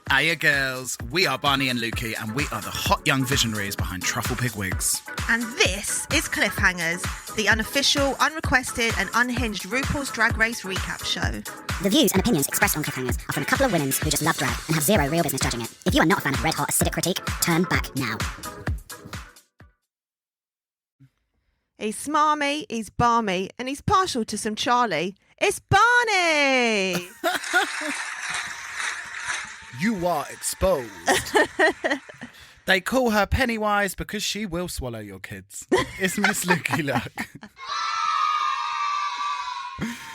Hiya girls, we are Barney and Luki and we are the hot young visionaries behind Truffle Pig Wigs. And this is Cliffhangers, the unofficial, unrequested and unhinged RuPaul's Drag Race recap show. The views and opinions expressed on Cliffhangers are from a couple of women who just love drag and have zero real business judging it. If you are not a fan of red-hot acidic critique, turn back now. He's smarmy, he's balmy, and he's partial to some Charlie. It's Barney! You are exposed. They call her Pennywise because she will swallow your kids. It's Miss Luki Luck.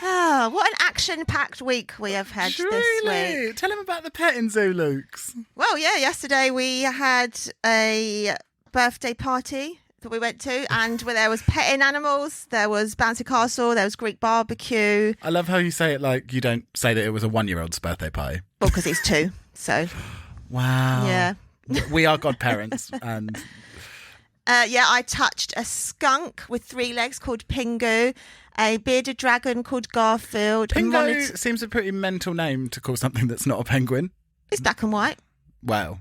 Oh, what an action-packed week we have had this week. Tell him about the petting zoo, Lukes. Well, yeah, yesterday we had a birthday party that we went to, and where there was petting animals, there was bouncy castle, there was Greek barbecue. I love how you say it like you don't say that it was a 1-year-old's birthday party. Well, because he's 2, so. Wow. Yeah. We are godparents, and... I touched a skunk with 3 legs called Pingu, a bearded dragon called Garfield. Pingu seems a pretty mental name to call something that's not a penguin. It's black and white. Well,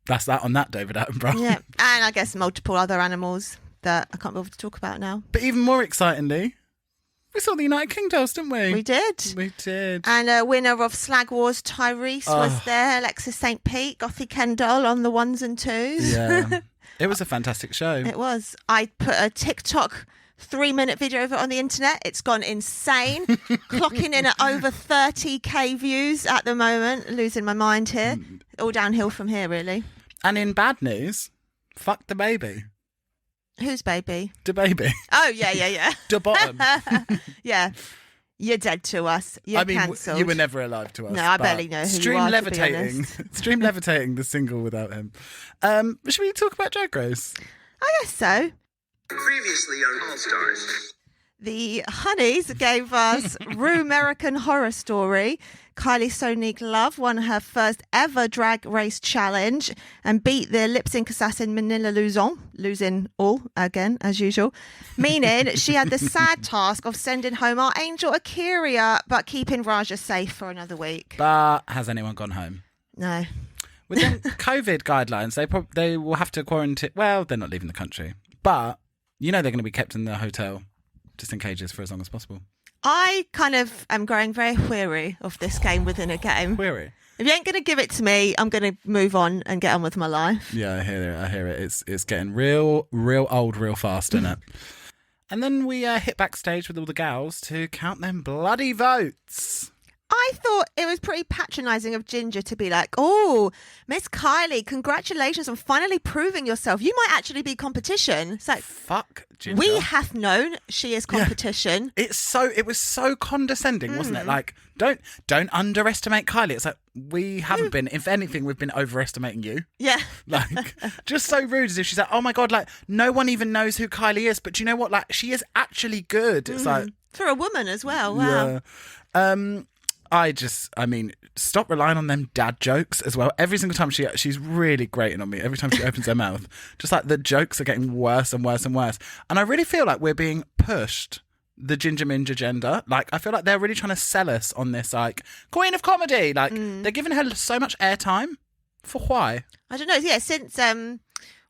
that's that on that, David Attenborough. Yeah, and I guess multiple other animals that I can't bother to talk about now. But even more excitingly, we saw the United Kingdoms, didn't we? We did. We did. And a winner of Slag Wars, Tyrese, was there. Alexis St. Pete, Gothy Kendall on the 1s and 2s. Yeah. It was a fantastic show. It was. I put a TikTok 3-minute video of it on the internet. It's gone insane. Clocking in at over 30k views at the moment. Losing my mind here. All downhill from here, really. And in bad news, fuck the baby. Whose baby? The baby. Oh, yeah. The bottom. Yeah. You're dead to us. You're cancelled. You were never alive to us. No, I barely know who you are, to be honest. Stream Levitating, the single without him. Should we talk about Drag Race? I guess so. Previously on All Stars. The Honeys gave us Rue American Horror Story. Kylie Sonique Love won her first ever Drag Race challenge and beat the lip sync assassin Manila Luzon, losing all again as usual, meaning she had the sad task of sending home our angel Akira but keeping Raja safe for another week. But has anyone gone home? No. With them COVID guidelines, they will have to quarantine. Well, they're not leaving the country, but you know they're going to be kept in the hotel just in cages for as long as possible. I kind of am growing very weary of this game within a game. Weary? If you ain't going to give it to me, I'm going to move on and get on with my life. Yeah, I hear it. It's getting real old real fast, isn't it? And then we hit backstage with all the gals to count them bloody votes. I thought it was pretty patronising of Ginger to be like, oh, Miss Kylie, congratulations on finally proving yourself. You might actually be competition. It's like, fuck Ginger. We have known she is competition. Yeah. It was so condescending, wasn't it? Like, don't underestimate Kylie. It's like, we haven't been. If anything, we've been overestimating you. Yeah. Like, just so rude as if she's like, oh my God, like, no one even knows who Kylie is. But do you know what? Like, she is actually good. It's like. For a woman as well. Wow. Yeah. I mean, stop relying on them dad jokes as well. Every single time she's really grating on me. Every time she opens her mouth, just like the jokes are getting worse and worse and worse. And I really feel like we're being pushed the Ginger Minge agenda. Like, I feel like they're really trying to sell us on this, like, queen of comedy. Like, they're giving her so much airtime. For why? I don't know. Yeah, since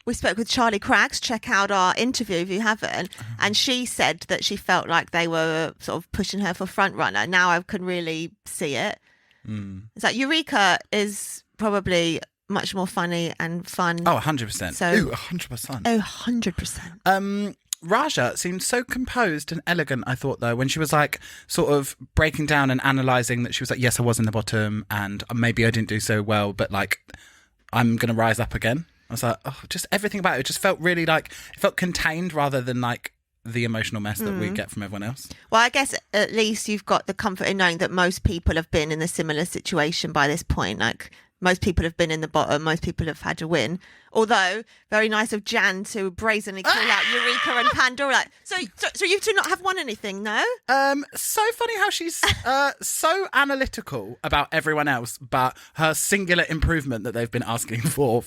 we spoke with Charlie Craggs, check out our interview if you haven't, and she said that she felt like they were sort of pushing her for front runner. Now I can really see it. It's like Eureka is probably much more funny and fun. Oh, 100%. So, 100%. Oh, 100%. Raja seemed so composed and elegant, I thought, though, when she was like sort of breaking down and analysing that she was like, yes, I was in the bottom and maybe I didn't do so well, but like I'm going to rise up again. I was like, oh, just everything about it just felt really like, it felt contained rather than like the emotional mess that we get from everyone else. Well, I guess at least you've got the comfort in knowing that most people have been in a similar situation by this point. Like, most people have been in the bottom. Most people have had to win. Although, very nice of Jan to brazenly call out Eureka and Pandora. Like, so you two not have won anything, no? So funny how she's so analytical about everyone else, but her singular improvement that they've been asking for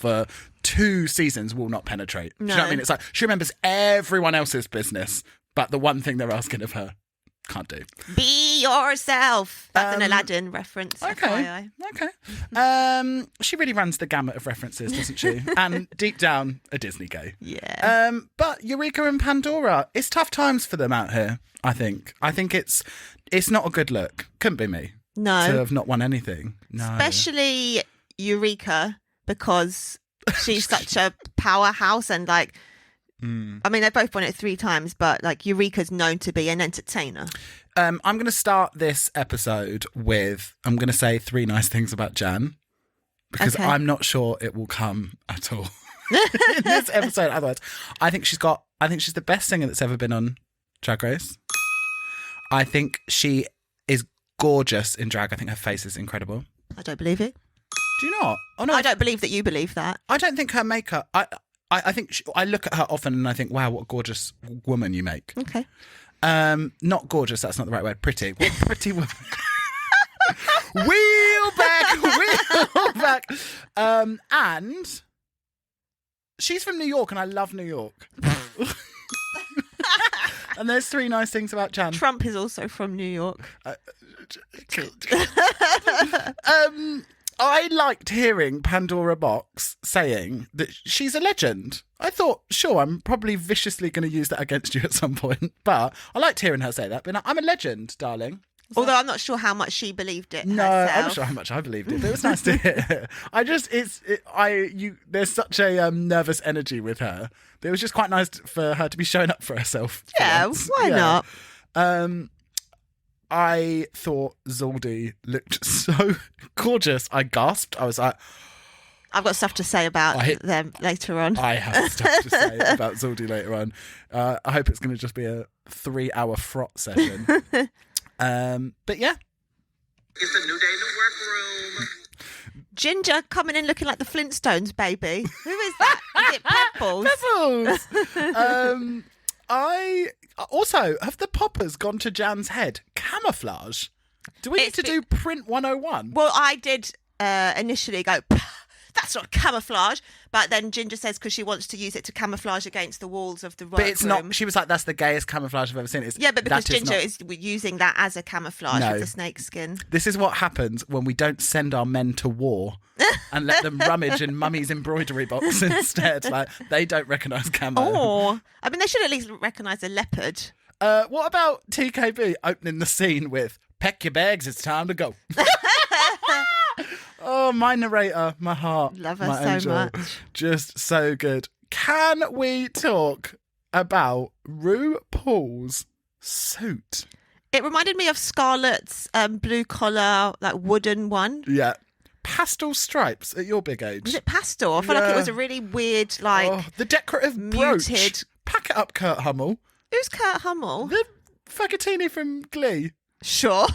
2 seasons will not penetrate. No. Do you know what I mean? It's like she remembers everyone else's business, but the one thing they're asking of her Can't do. Be yourself. That's an Aladdin reference. Okay. FYI. Okay. She really runs the gamut of references, doesn't she? And deep down, a Disney gay. Yeah. But Eureka and Pandora, it's tough times for them out here, I think. I think it's not a good look. Couldn't be me. No. To have not won anything. No. Especially Eureka, because she's such a powerhouse and like, I mean, they've both won it 3 times, but like Eureka's known to be an entertainer. I'm going to start this episode with, I'm going to say 3 nice things about Jan, because Okay. I'm not sure it will come at all in this episode. Otherwise, I think she's the best singer that's ever been on Drag Race. I think she is gorgeous in drag. I think her face is incredible. I don't believe it. Do you not? Oh no, I don't believe that you believe that. I don't think her makeup. I think I look at her often and I think, wow, what a gorgeous woman you make. Okay. Not gorgeous. That's not the right word. Pretty. What a pretty woman. Wheel back. And she's from New York, and I love New York. And there's 3 nice things about Jan. Trump is also from New York. I liked hearing Pandora Box saying that she's a legend. I thought, sure, I'm probably viciously going to use that against you at some point, but I liked hearing her say that. But I'm a legend, darling. Although I'm not sure how much she believed it No, herself. I'm not sure how much I believed it, but it was nice to hear. There's such a nervous energy with her. It was just quite nice for her to be showing up for herself. Yeah, once. why not? I thought Zaldi looked so gorgeous. I gasped. I was like, I've got stuff to say about them later on. I have stuff to say about Zaldi later on. I hope it's going to just be a 3-hour frot session. But yeah. It's a new day in the workroom. Ginger coming in looking like the Flintstones, baby. Who is that? Is it Pebbles? Pebbles. I also, have the poppers gone to Jan's head? Camouflage? Do we need to do print 101? Well, I did initially go, that's not camouflage. But then Ginger says because she wants to use it to camouflage against the walls of the workroom. But it's not. She was like, that's the gayest camouflage I've ever seen. Yeah, but because Ginger not... is using that as a camouflage with the snake skin. This is what happens when we don't send our men to war and let them rummage in Mummy's embroidery box instead. Like, they don't recognise camo. Oh, I mean, they should at least recognise a leopard. What about TKB opening the scene with, pack your bags, it's time to go. Oh, my narrator, my heart. Love her my so angel. much. Just so good. Can we talk about RuPaul's suit? It reminded me of Scarlett's blue collar, like wooden one. Yeah. Pastel stripes at your big age. Was it pastel? I felt like it was a really weird, like, the decorative muted. brooch. Pack it up, Kurt Hummel. Who's Kurt Hummel? The Fagatini from Glee. Sure.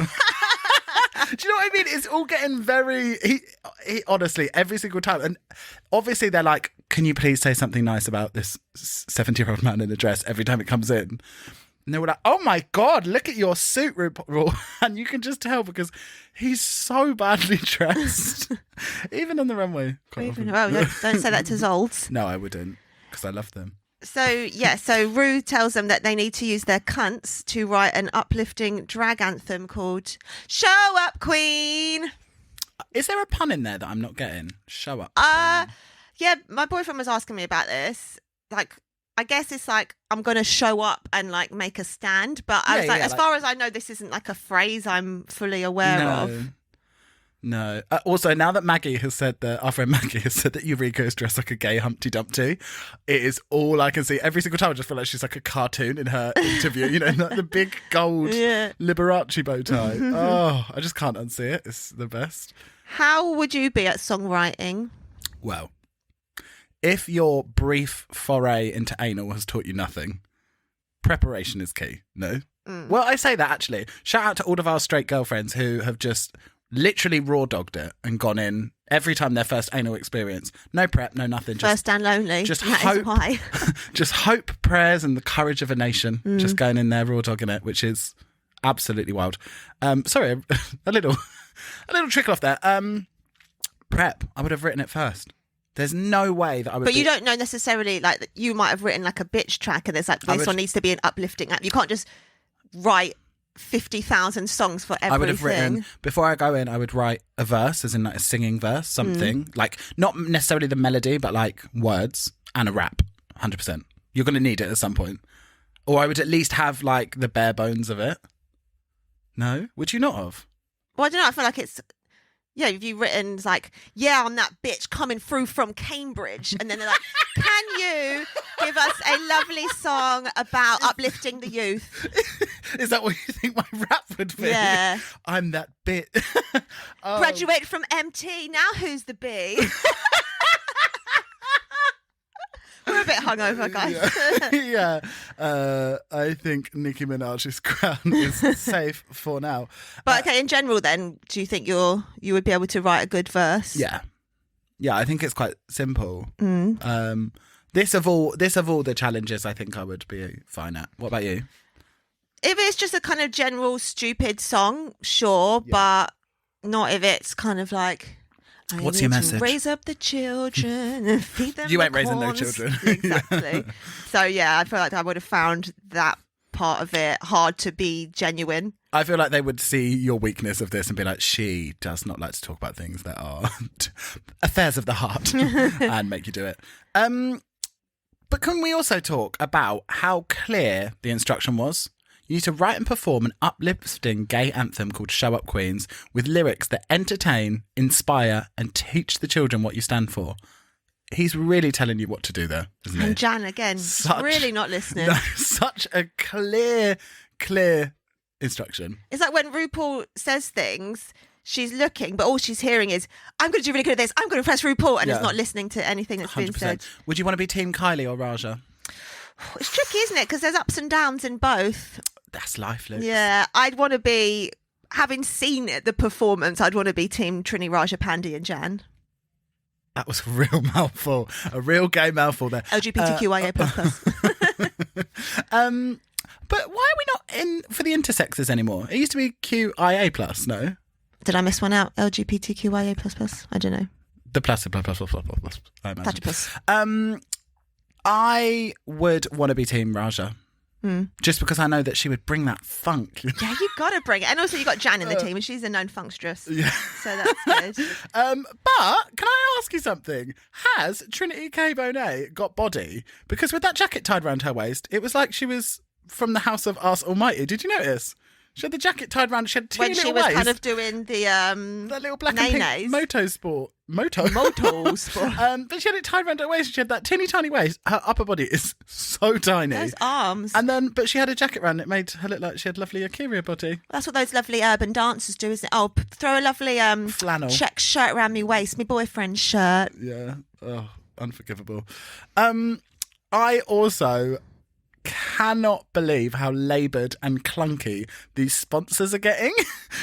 Do you know what I mean? It's all getting very... He honestly, every single time. And obviously they're like, can you please say something nice about this 70-year-old man in a dress every time it comes in? And they were like, oh my God, look at your suit, RuPaul. And you can just tell because he's so badly dressed. Even on the runway. Well, don't say that to Zolds. No, I wouldn't, because I love them. So Ru tells them that they need to use their cunts to write an uplifting drag anthem called Show Up Queen. Is there a pun in there that I'm not getting? Show up. Yeah, my boyfriend was asking me about this. Like, I guess it's like, I'm going to show up and like make a stand. But I was like, as far as I know, this isn't like a phrase I'm fully aware of. No. Also, now that Maggie has said that, our friend Maggie has said that Eureka is dressed like a gay Humpty Dumpty, it is all I can see. Every single time I just feel like she's like a cartoon in her interview, you know, like the big gold Liberace bow tie. Oh, I just can't unsee it. It's the best. How would you be at songwriting? Well, if your brief foray into anal has taught you nothing, preparation is key. No? Well, I say that actually. Shout out to all of our straight girlfriends who have just literally raw dogged it and gone in every time their first anal experience. No prep, no nothing. Just, First and lonely. Just that hope. Is why. Just hope, prayers, and the courage of a nation. Just going in there raw dogging it, which is absolutely wild. Sorry, a little trickle off there. Prep. I would have written it first. There's no way that I would. But you don't know necessarily, like, you might have written like a bitch track and there's like, this one needs to be an uplifting act. You can't just write 50,000 songs for everything. I would have written, before I go in, I would write a verse, as in like a singing verse, something. Like, not necessarily the melody, but like words and a rap, 100%. You're going to need it at some point. Or I would at least have like the bare bones of it. No? Would you not have? Well, I don't know. I feel like it's... Yeah, if you've written like, yeah, I'm that bitch coming through from Cambridge. And then they're like, can you give us a lovely song about uplifting the youth? Is that what you think my rap would be? Yeah. I'm that bit. Oh. Graduated from MT. Now who's the B? We're a bit hungover, guys. Yeah. I think Nicki Minaj's crown is safe for now. But okay, in general then, do you think you would be able to write a good verse? Yeah. Yeah, I think it's quite simple. This of all the challenges, I think I would be fine at. What about you? If it's just a kind of general stupid song, sure, but not if it's kind of like... What's your message? Raise up the children and feed them. You ain't the raising no corns. children. Exactly. So yeah, I feel like I would have found that part of it hard to be genuine. I feel like they would see your weakness of this and be like, she does not like to talk about things that are affairs of the heart, and make you do it. But can we also talk about how clear the instruction was? You need to write and perform an uplifting gay anthem called Show Up Queens with lyrics that entertain, inspire and teach the children what you stand for. He's really telling you what to do there, isn't he? And Jan, again, really not listening. No, such a clear instruction. It's like when RuPaul says things, she's looking, but all she's hearing is, I'm going to do really good at this, I'm going to impress RuPaul, and is not listening to anything that's being said. Would you want to be Team Kylie or Raja? It's tricky, isn't it? Because there's ups and downs in both. That's life, Luke. Yeah, I'd want to be, having seen the performance, I'd want to be Team Trini, Raja, Pandy and Jan. That was a real mouthful, a real gay mouthful there. LGBTQIA++. But why are we not in for the intersexes anymore? It used to be QIA+, no? Did I miss one out? LGBTQIA++? I don't know. The plus, I imagine. Platypus. I would want to be Team Raja. Just because I know that she would bring that funk. Yeah, you got to bring it. And also you got Jan in the team and she's a known funkstress. Yeah. So that's good. But can I ask you something? Has Trinity K. Bonet got body? Because with that jacket tied around her waist, it was like she was from the house of Arse Almighty. Did you notice? She had the jacket tied around. She had teeny when she little was waist. kind of doing the that little black and pink motorsport. But she had it tied around her waist. She had that teeny tiny waist. Her upper body is so tiny. Those arms. But she had a jacket around. It made her look like she had lovely Akira body. That's what those lovely urban dancers do, isn't it? Oh, throw a lovely flannel check shirt around me waist, my boyfriend's shirt. Yeah. Oh, unforgivable. I also cannot believe how laboured and clunky these sponsors are getting.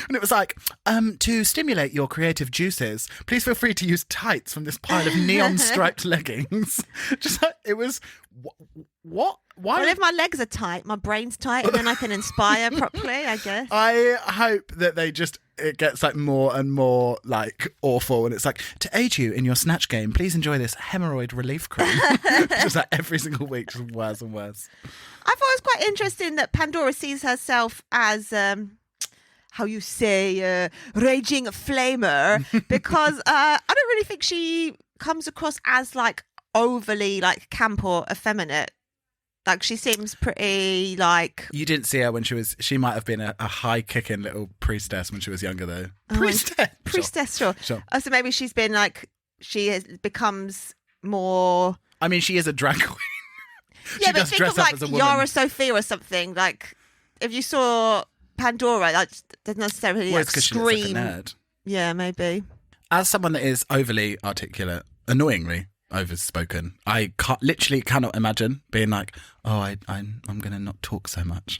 And it was like, to stimulate your creative juices, please feel free to use tights from this pile of neon striped leggings. Just like, it was, what? Why? Well, if my legs are tight, my brain's tight, and then I can inspire properly, I guess. I hope that it gets like more and more like awful, and it's like, to aid you in your snatch game, please enjoy this hemorrhoid relief cream. Just like every single week, just worse and worse. I thought it was quite interesting that Pandora sees herself as how you say raging flamer, because I don't really think she comes across as like overly like camp or effeminate. Like, she seems pretty, like... You didn't see her when she might have been a high-kicking little priestess when she was younger, though. Priestess, sure. Oh, so maybe she's been, like, becomes more... I mean, she is a drag queen. Yeah, but think of, like, Yara Sophia or something. Like, if you saw Pandora, like, doesn't necessarily, well, like, it's scream... She looks like a nerd. Yeah, maybe. As someone that is overly articulate, annoyingly overspoken, I literally cannot imagine being like, I'm going to not talk so much.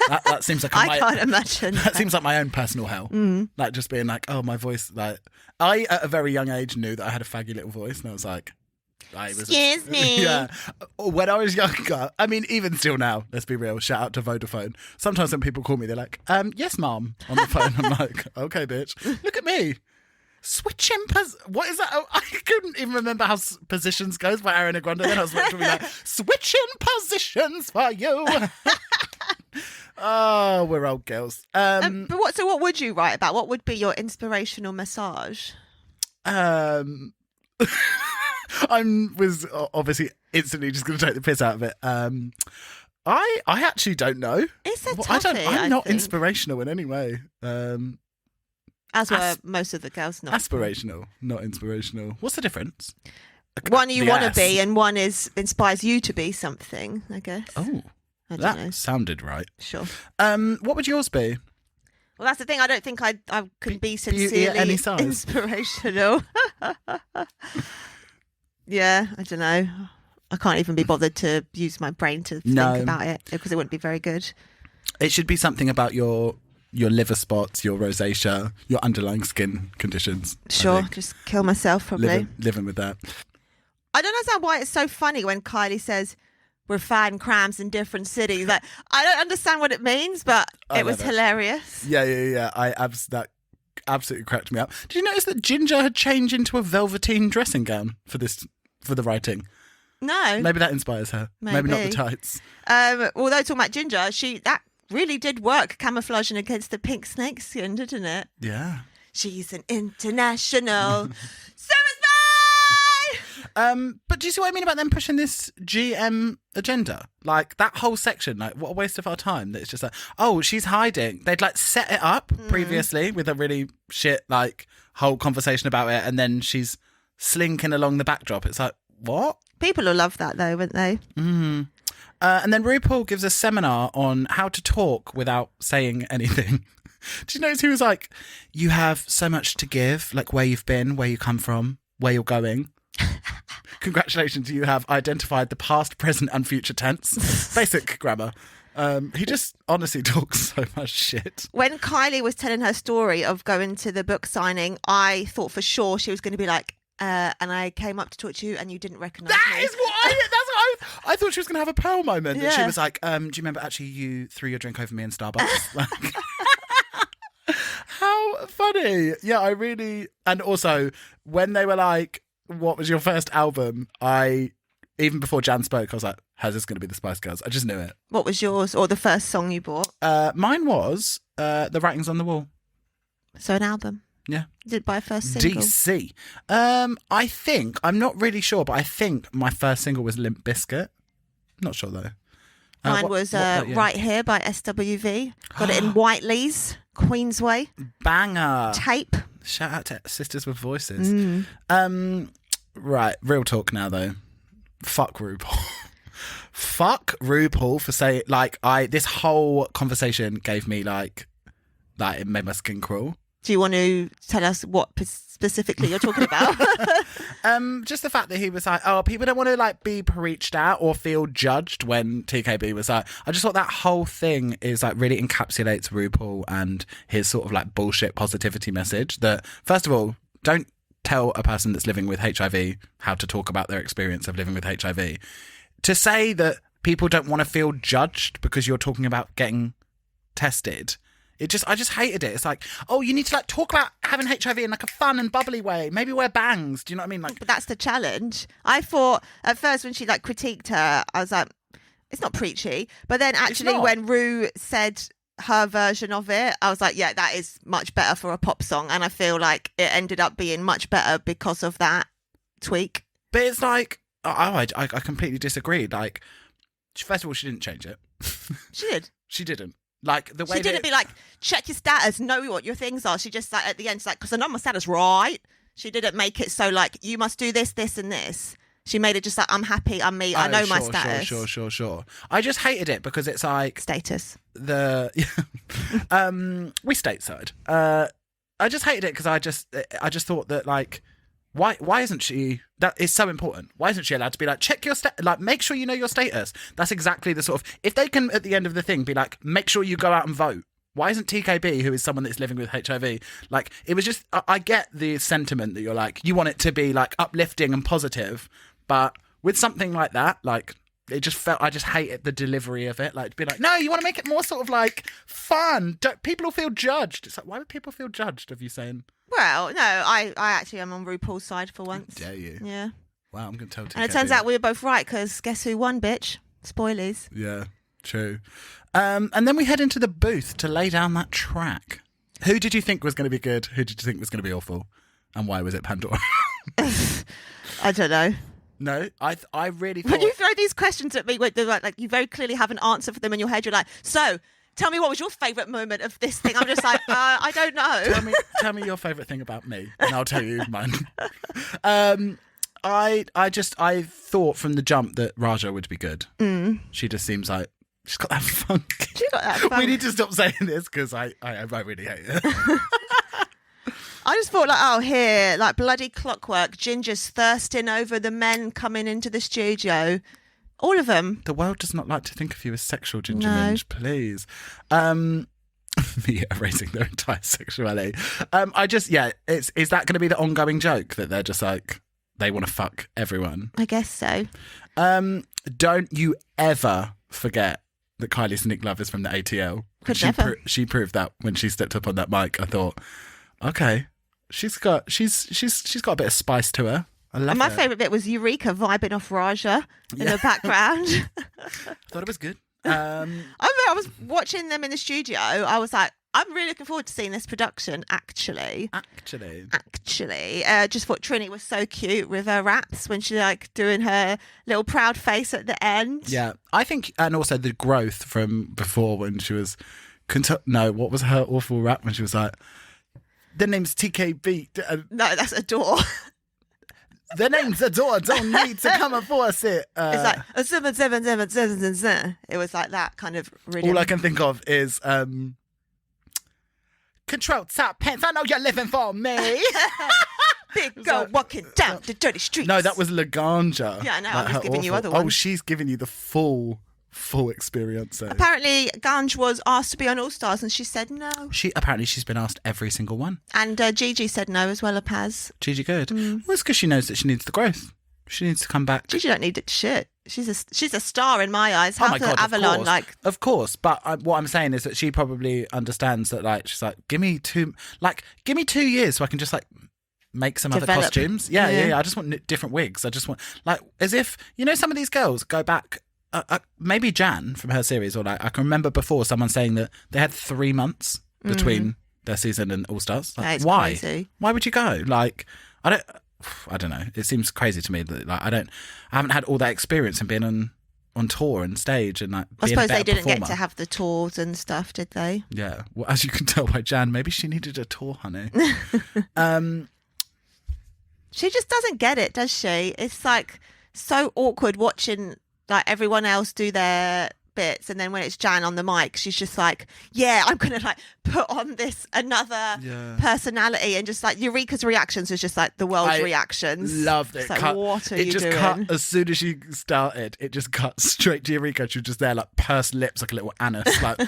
That seems like I can't imagine. That seems like my own personal hell. Like, just being like, oh, my voice. Like, I at a very young age knew that I had a faggy little voice, and I was like, excuse me. Yeah. When I was younger, I mean, even still now, let's be real, shout out to Vodafone. Sometimes when people call me, they're like, yes, mom, on the phone. I'm like, okay, bitch, look at me. Switching what is that? Oh, I couldn't even remember how Positions goes by Ariana Grande. Then I was watching me like, switching positions for you. Oh, we're old girls. But what would you write about? What would be your inspirational massage? I was obviously instantly just going to take the piss out of it. I actually don't know. It's a I'm toughie, not I think. inspirational in any way. As were most of the girls not. Aspirational, not inspirational. What's the difference? One you The want to S. be, and one inspires you to be something, I guess. Oh, I don't that know. sounded right. Sure. What would yours be? Well, that's the thing. I don't think I could be Beauty sincerely at any size. inspirational. Yeah, I don't know. I can't even be bothered to use my brain to think about it because it wouldn't be very good. It should be something about your liver spots, your rosacea, your underlying skin conditions. I Sure, think. just kill myself probably. Living with that. I don't understand why it's so funny when Kylie says we're fan crams in different cities. Like, I don't understand what it means, but I it was love it. hilarious. Yeah. That absolutely cracked me up. Did you notice that Ginger had changed into a velveteen dressing gown for the writing? No. Maybe that inspires her. Maybe not the Maybe. tights. Although talking about Ginger, that really did work camouflaging against the pink snake skin, didn't it? Yeah. She's an international serviceman! But do you see what I mean about them pushing this GM agenda? Like that whole section, like what a waste of our time. That it's just like, oh, she's hiding. They'd like set it up previously with a really shit like whole conversation about it, and then she's slinking along the backdrop. It's like, what? People will love that though, won't they? And then RuPaul gives a seminar on how to talk without saying anything. Do you notice he was like, you have so much to give, like where you've been, where you come from, where you're going. Congratulations, you have identified the past, present and future tense. Basic grammar. He just honestly talks so much shit. When Kylie was telling her story of going to the book signing, I thought for sure she was going to be like, and I came up to talk to you and you didn't recognise me. That's what I thought she was going to have a pearl moment. That she Yeah. was like, do you remember actually you threw your drink over me in Starbucks? Like, how funny. Yeah, I really... And also, when they were like, what was your first album? Even before Jan spoke, I was like, how's this going to be the Spice Girls? I just knew it. What was yours or the first song you bought? Mine was The Writings on the Wall. So an album. Yeah. You did buy a first single. DC. I think, I'm not really sure, but I think my first single was Limp Bizkit. Not sure though. Mine was Right Here by SWV. Got it in Whiteley's, Queensway. Banger. Tape. Shout out to Sisters with Voices. Right, real talk now though. Fuck RuPaul. Fuck RuPaul for saying, like, this whole conversation gave me like it made my skin crawl. Do you want to tell us what specifically you're talking about? Just the fact that he was like, oh, people don't want to like be preached at or feel judged when TKB was like, I just thought that whole thing is like really encapsulates RuPaul and his sort of like bullshit positivity message that, first of all, don't tell a person that's living with HIV how to talk about their experience of living with HIV. To say that people don't want to feel judged because you're talking about getting tested, I just hated it. It's like, oh, you need to like talk about having HIV in like a fun and bubbly way. Maybe wear bangs. Do you know what I mean? Like, But that's the challenge. I thought at first when she like critiqued her, I was like, it's not preachy. But then actually not. when Rue said her version of it, I was like, yeah, that is much better for a pop song. And I feel like it ended up being much better because of that tweak. but it's like, I completely disagree. Like, first of all, she didn't change it. She did. She didn't. Like the way She didn't be like, check your status, know what your things are. She just like at the end, she's like, because I know my status, right? She didn't make it so like, you must do this, this and this. She made it just like, I'm happy, I'm me, I know my status. Sure. I just hated it because it's like Status. we stateside. I just hated it because I just thought that like, why isn't she? That is so important. Why isn't she allowed to be like, check your like, make sure you know your status? That's exactly the sort of, if they can at the end of the thing be like, make sure you go out and vote. Why isn't TKB, who is someone that's living with HIV, like, it was just, I get the sentiment that you're like, you want it to be like uplifting and positive, but with something like that, like, it just felt, I just hated the delivery of it. Like, to be like, no, you want to make it more sort of like fun. People will feel judged. It's like, why would people feel judged of you saying? Well, no, I actually am on RuPaul's side for once. Dare you? Yeah. Wow, I'm going to tell TKB. And it turns out we were both right because guess who won, bitch? Spoilers. Yeah. True. And then we head into the booth to lay down that track. Who did you think was going to be good? Who did you think was going to be awful? And why was it Pandora? I don't know. No, I really thought... When you throw these questions at me, where they're like you very clearly have an answer for them in your head, you're like, so tell me what was your favourite moment of this thing? I'm just like, I don't know. Tell me your favourite thing about me, and I'll tell you mine. I thought from the jump that Raja would be good. She just seems like she's got that funk. She got that funk. We need to stop saying this because I really hate it. I just thought here, like bloody clockwork, Ginger's thirsting over the men coming into the studio. All of them. The world does not like to think of you as sexual, Ginger No. Minge, please. Me erasing their entire sexuality. Is that going to be the ongoing joke that they're just like, they want to fuck everyone? I guess so. Don't you ever forget that Kylie Sonique Love is from the ATL. Could never. She proved that when she stepped up on that mic. I thought, okay, she's got a bit of spice to her. I love And my it. favourite bit was Eureka vibing off Raja in the background. I thought it was good. I remember I was watching them in the studio. I was like, I'm really looking forward to seeing this production, actually. Just thought Trini was so cute with her raps when she like doing her little proud face at the end. Yeah, I think, and also the growth from before when she was, what was her awful rap when she was like, the name's TKB. No, that's Adore. The name's Adore, don't need to come and force it. It's like, it was like that kind of rhythm. All I can think of is, control top pants, I know you're living for me. Big girl walking down the dirty streets. No, that was Laganja. Yeah, I know, Like I was giving you other Oh, ones. she's giving you the full experience. So. Apparently, Ganj was asked to be on All Stars and she said no. She's been asked every single one. And Gigi said no as well, Paz. Gigi good. Well, it's because she knows that she needs the growth. She needs to come back. Gigi don't need it shit. She's a star in my eyes. How my God, Avalon of course. But what I'm saying is that she probably understands that. Like she's like, give me 2 years so I can just like make some other costumes. Yeah. I just want different wigs. I just want like as if some of these girls go back. Maybe Jan from her series, or like I can remember before someone saying that they had 3 months between their season and All Stars. Like, why? Crazy. Why would you go? Like I don't know. It seems crazy to me that like I haven't had all that experience in being on tour and stage and like. I being a suppose they better didn't get performer. to have the tours and stuff, did they? Yeah. Well, as you can tell by Jan, maybe she needed a tour, honey. She just doesn't get it, does she? It's like so awkward watching like everyone else do their bits, and then when it's Jan on the mic, she's just like, yeah, I'm gonna like put on this another personality, and just like Eureka's reactions was just like the world's reactions. Loved it. It's like, what are you doing? Cut as soon as she started. It just cut straight to Eureka. She was just there, like pursed lips, like a little anus. Like,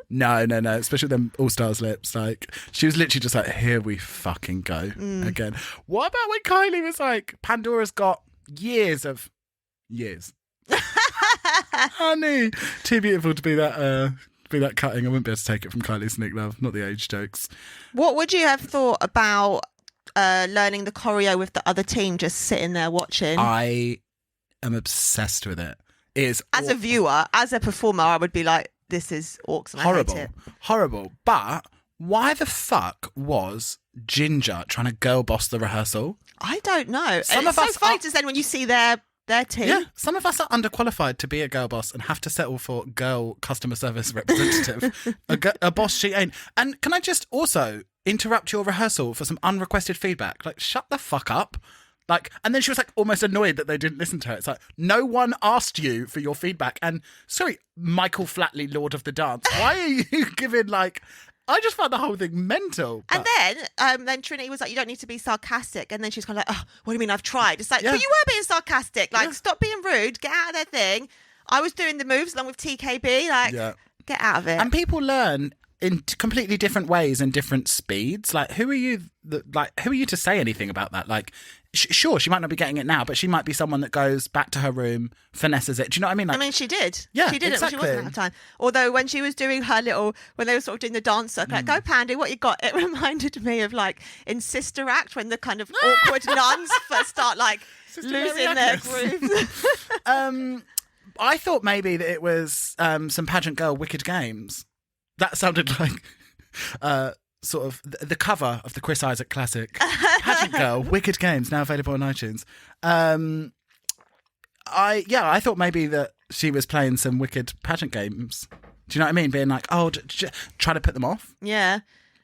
no, especially them All Stars lips. Like, she was literally just like, here we fucking go again. What about when Kylie was like, Pandora's got years. Honey, too beautiful to be that cutting. I wouldn't be able to take it from Kylie Sonique Love. Not the age jokes. What would you have thought about learning the choreo with the other team, just sitting there watching? I am obsessed with it. As a viewer, as a performer, I would be like, this is awesome. Horrible. I hate it. Horrible. But why the fuck was Ginger trying to girl boss the rehearsal? I don't know. It's Some of so us funny are- to then when you see their team. Yeah, some of us are underqualified to be a girl boss and have to settle for girl customer service representative. a boss she ain't. And can I just also interrupt your rehearsal for some unrequested feedback? Like, shut the fuck up. Like, and then she was like almost annoyed that they didn't listen to her. It's like, no one asked you for your feedback. And sorry, Michael Flatley, Lord of the Dance, why are you giving like... I just found the whole thing mental. And then Trini was like, you don't need to be sarcastic. And then she's kind of like, oh, what do you mean I've tried? It's like, Yeah. but you were being sarcastic. Like, stop being rude. Get out of their thing. I was doing the moves along with TKB. Like, get out of it. And people learn in completely different ways and different speeds. Like, who are you? Who are you to say anything about that? Like, sure, she might not be getting it now, but she might be someone that goes back to her room, finesses it. Do you know what I mean? Like, I mean, she did. Yeah, she did it when she exactly. wasn't at the time. Although when she was doing her little, when they were sort of doing the dance circle, like, go Pandy, what you got? It reminded me of like in Sister Act when the kind of awkward nuns first start like Sister losing Mary their Agnes. grooves. I thought maybe that it was some pageant girl Wicked Games. That sounded like sort of the cover of the Chris Isaak classic. Pageant girl Wicked Games, now available on iTunes. I thought maybe that she was playing some wicked pageant games. Do you know what I mean? Being like, try to put them off. Yeah.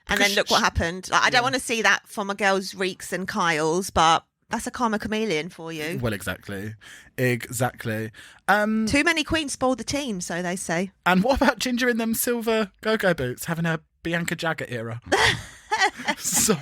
And then look what happened. Like, I don't want to see that from a girl's Reeks and Kyles, but that's a karma chameleon for you. Well, exactly. Too many queens spoiled the team, so they say. And what about Ginger in them silver go-go boots, having her Bianca Jagger era? So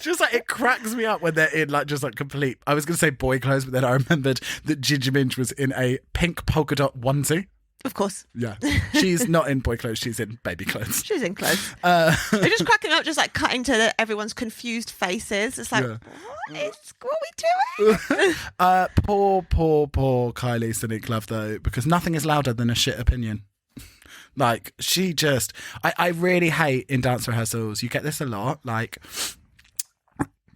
just like it cracks me up when they're in like just like complete, I was going to say boy clothes, but then I remembered that Ginger Minj was in a pink polka dot onesie. Of course. Yeah. She's not in boy clothes, she's in baby clothes. She's in clothes. They're just cracking up, just like cutting to everyone's confused faces. It's like, what are we doing? Poor Kylie Sonique Love though, because nothing is louder than a shit opinion. Like, she just... I really hate in dance rehearsals, you get this a lot, like,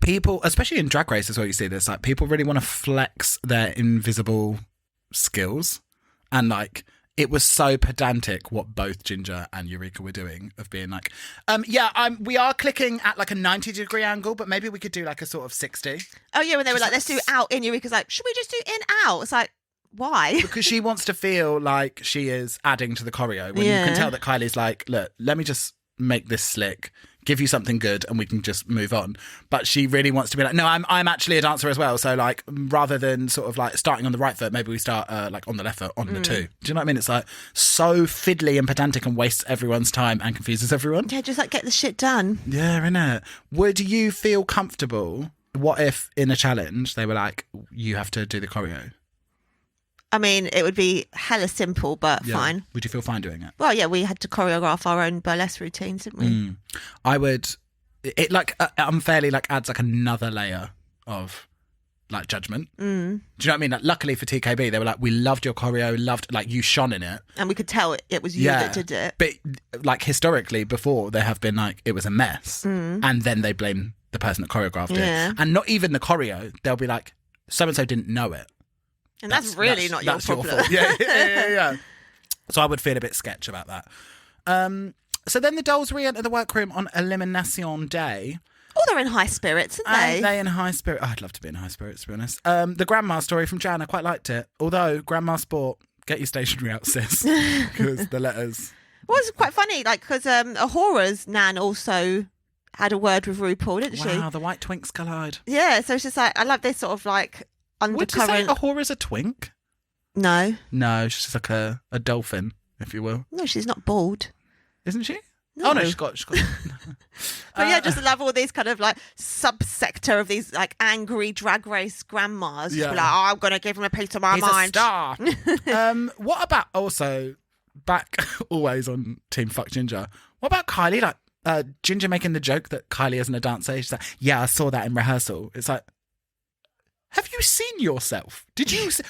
people, especially in Drag Race as well, you see this, like, people really want to flex their invisible skills. And, like, it was so pedantic what both Ginger and Eureka were doing, of being like, we are clicking at, like, a 90-degree angle, but maybe we could do, like, a sort of 60. Oh, yeah, when they were like, let's do out in. Eureka's like, should we just do in out? It's like, why? Because she wants to feel like she is adding to the choreo. When you can tell that Kylie's like, look, let me just make this slick, give you something good, and we can just move on. But she really wants to be like, no, I'm actually a dancer as well. So like, rather than sort of like starting on the right foot, maybe we start like on the left foot, on the two. Do you know what I mean? It's like so fiddly and pedantic and wastes everyone's time and confuses everyone. Yeah, just like get the shit done. Yeah, innit? Would you feel comfortable? What if in a challenge they were like, you have to do the choreo? I mean, it would be hella simple, but fine. Would you feel fine doing it? Well, yeah, we had to choreograph our own burlesque routines, didn't we? I would. It like unfairly like adds like another layer of like judgment. Do you know what I mean? Like, luckily for TKB, they were like, we loved your choreo, loved like you shone in it, and we could tell it was you that did it. But like historically, before they have been like it was a mess, and then they blame the person that choreographed it, and not even the choreo. They'll be like, so and so didn't know it. And that's really not your problem. Your fault. Yeah. So I would feel a bit sketch about that. So then the dolls re-enter the workroom on Elimination Day. Oh, they're in high spirits, aren't they? Are they in high spirits? I'd love to be in high spirits, to be honest. The grandma story from Jan, I quite liked it. Although, Grandma Sport, get your stationery out, sis. Because the letters... Well, it's quite funny, like, because Ahora's Nan also had a word with RuPaul, didn't she? Wow, the white twinks collide. Yeah, so it's just like, I love this sort of like... Would you say Ahora's a twink? No. No, she's just like a dolphin, if you will. No, she's not bald. Isn't she? No. Oh, no, she's got... But yeah, just love all these kind of like subsector of these like angry drag race grandmas. Just be like, I'm going to give him a piece of my mind. He's a star. What about also, back always on Team Fuck Ginger, what about Kylie? Like, Ginger making the joke that Kylie isn't a dancer. She's like, yeah, I saw that in rehearsal. It's like, have you seen yourself?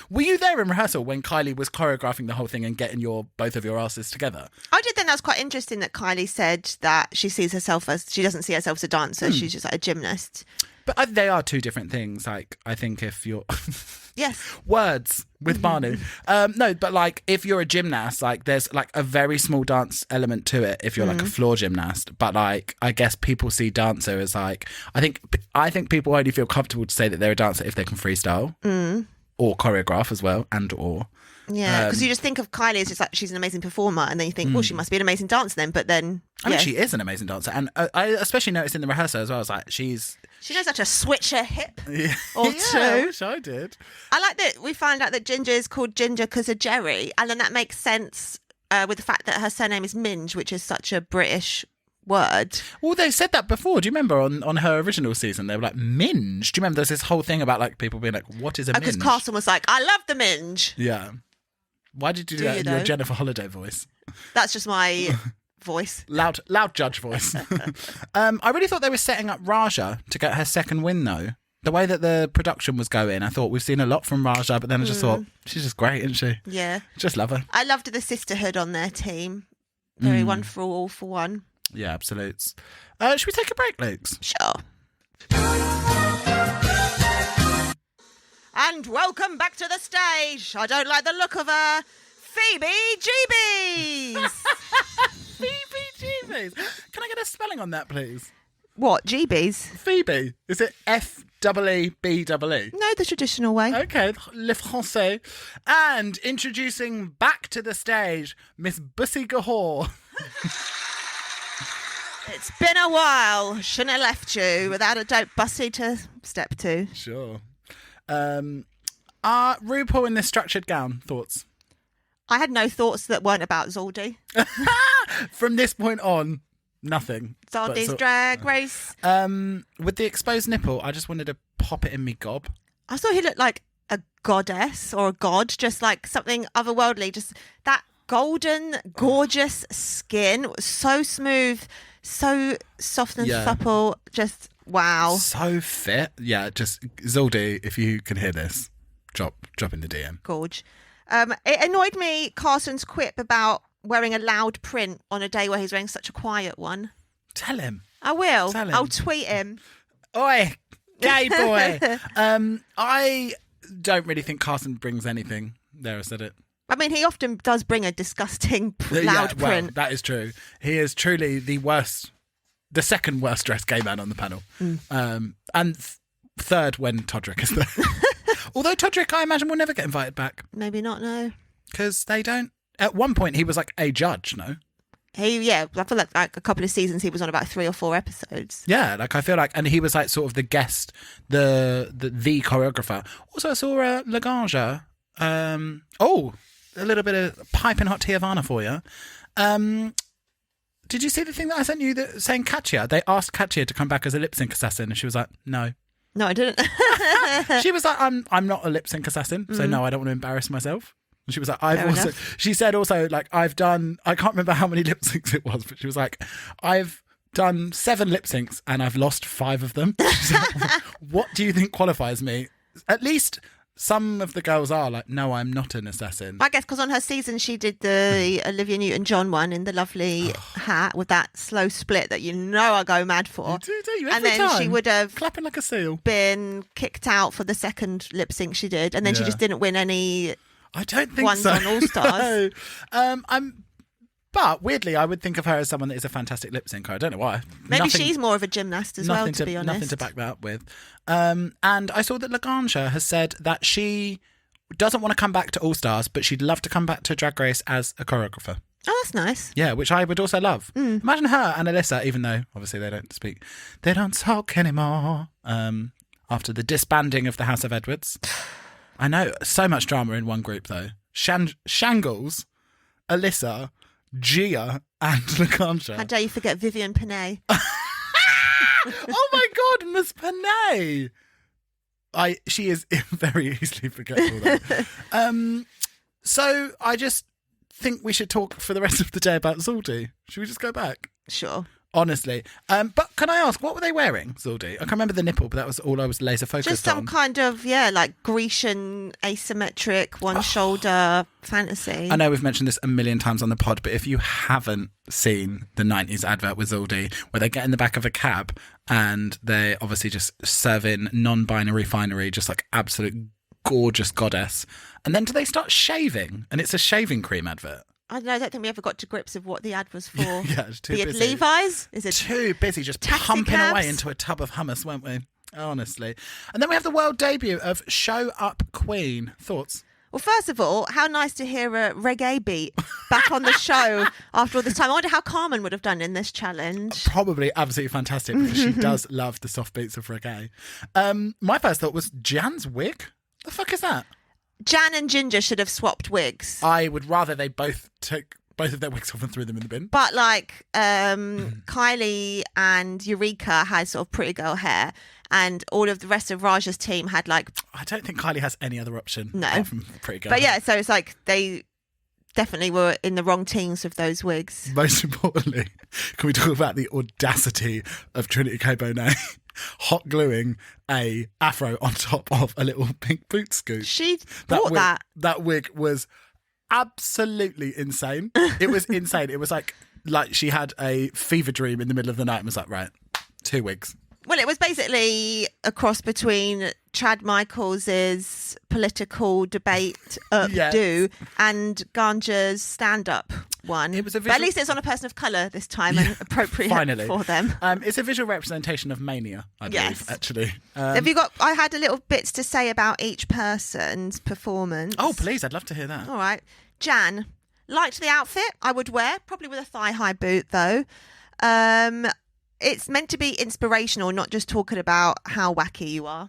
Were you there in rehearsal when Kylie was choreographing the whole thing and getting both of your asses together? I did think that was quite interesting that Kylie said that she doesn't see herself as a dancer. She's just like a gymnast. But they are two different things. Like, I think if you're... Yes. Words with Barney. No, but like if you're a gymnast, like there's like a very small dance element to it if you're like a floor gymnast. But like I guess people see dancer as like I think people only feel comfortable to say that they're a dancer if they can freestyle or choreograph as well or. Yeah, because you just think of Kylie as just like she's an amazing performer, and then you think, well, she must be an amazing dancer then. But then, I mean, she is an amazing dancer, and I especially noticed in the rehearsal as well. I was like, she knows how to switch her hip or two. I wish I did. I like that we found out that Ginger is called Ginger because of Jerry, and then that makes sense with the fact that her surname is Minge, which is such a British word. Well, they said that before. Do you remember on her original season? They were like, minge. Do you remember there's this whole thing about like people being like, what is a minge? Because Carson was like, I love the minge. Yeah. Why did you do that in your Jennifer Holiday voice? That's just my voice. Loud judge voice. I really thought they were setting up Raja to get her second win, though. The way that the production was going, I thought we've seen a lot from Raja, but then I just thought, she's just great, isn't she? Yeah. Just love her. I loved the sisterhood on their team. Very one for all for one. Yeah, absolutes. Should we take a break, Luke? Sure. And welcome back to the stage. I don't like the look of her. Phoebe Jeebies. Phoebe Jeebies. Can I get a spelling on that, please? What, Jeebies? Phoebe. Is it F-E-E-B-E-E? No, the traditional way. Okay, le français. And introducing back to the stage, Miss Bussy Gahor. It's been a while. Shouldn't have left you without a dope Bussy to step to. Sure. RuPaul in this structured gown, thoughts? I had no thoughts that weren't about Zaldi. From this point on, nothing. Zaldi's drag race. With the exposed nipple, I just wanted to pop it in me gob. I thought he looked like a goddess or a god, just like something otherworldly. Just that golden, gorgeous skin, so smooth, so soft and supple. Just wow. So fit. Yeah, just Zaldi, if you can hear this, drop in the DM. Gorge. It annoyed me, Carson's quip about wearing a loud print on a day where he's wearing such a quiet one. Tell him. I will. Tell him. I'll tweet him. Oi, gay boy. I don't really think Carson brings anything. There, I said it. I mean, he often does bring a disgusting loud print. That is true. He is truly the second worst dressed gay man on the panel. And third when Todrick is there. Although Todrick, I imagine, will never get invited back. Maybe not, no. Because they don't. At one point, he was like a judge, no? I feel like a couple of seasons he was on about 3 or 4 episodes. Yeah, like I feel like, and he was like sort of the guest, the choreographer. Also, I saw Lagrange. A little bit of piping hot Tiavana for you. Did you see the thing that I sent you saying Katya? They asked Katya to come back as a lip sync assassin, and she was like, no. No, I didn't. She was like, I'm not a lip sync assassin, so no, I don't want to embarrass myself. And she was like, she said also, like, I can't remember how many lip syncs it was, but she was like, I've done 7 lip syncs and I've lost 5 of them. She's like, what do you think qualifies me? At least some of the girls are like, no, I'm not an assassin. I guess because on her season she did the Olivia Newton-John one in the lovely hat with that slow split that I go mad for. You do, every and then time. she would have clapping like a seal. Been kicked out for the second lip sync she did, and then she just didn't win any. I don't think ones so. On All Stars. No. But weirdly, I would think of her as someone that is a fantastic lip syncer. I don't know why. Maybe she's more of a gymnast as well, to be honest. Nothing to back that up with. And I saw that Lagrange has said that she doesn't want to come back to All Stars, but she'd love to come back to Drag Race as a choreographer. Oh, that's nice. Yeah, which I would also love. Imagine her and Alyssa, even though obviously they don't talk anymore after the disbanding of the House of Edwards. I know, so much drama in one group though. Shangles, Alyssa, Gia and Lagrange. How dare you forget Vivian Panay? Oh my God, Miss Panay! She is very easily forgetful though. So I just think we should talk for the rest of the day about Zaldi. Should we just go back? Sure. Honestly. But can I ask, what were they wearing, Zaldi? I can't remember the nipple, but that was all I was laser focused on. Just some kind of, like Grecian asymmetric one shoulder fantasy. I know we've mentioned this a million times on the pod, but if you haven't seen the 90s advert with Zaldi, where they get in the back of a cab and they obviously just serving non-binary finery, just like absolute gorgeous goddess. And then do they start shaving? And it's a shaving cream advert. I don't know, I don't think we ever got to grips of what the ad was for. Yeah, it's too Be busy. it Levi's? Is it too busy just taxi pumping cabs? away into a tub of hummus, weren't we? Honestly. And then we have the world debut of Show Up Queen. Thoughts? Well, first of all, how nice to hear a reggae beat back on the show after all this time. I wonder how Carmen would have done in this challenge. Probably absolutely fantastic because she does love the soft beats of reggae. My first thought was Jan's wig. The fuck is that? Jan and Ginger should have swapped wigs. I would rather they both took both of their wigs off and threw them in the bin. But like Kylie and Eureka had sort of pretty girl hair, and all of the rest of Raja's team had like... I don't think Kylie has any other option No. apart from pretty girl. But yeah, so it's like they definitely were in the wrong teams with those wigs. Most importantly, can we talk about the audacity of Trinity K. Bonet hot gluing a afro on top of a little pink boot scoop? She bought that. That wig was absolutely insane. It was insane. It was like she had a fever dream in the middle of the night and was like, right, 2 wigs. Well, it was basically a cross between Chad Michaels' political debate Yes. do and Ganja's stand-up one. It was a but at visual- least it's on a person of colour this time and appropriate Finally. for them. It's a visual representation of mania, I believe, Yes. actually. Have you got? I had a little bits to say about each person's performance. Oh, please, I'd love to hear that. All right. Jan, liked the outfit. I would wear, probably with a thigh-high boot, though. It's meant to be inspirational, not just talking about how wacky you are.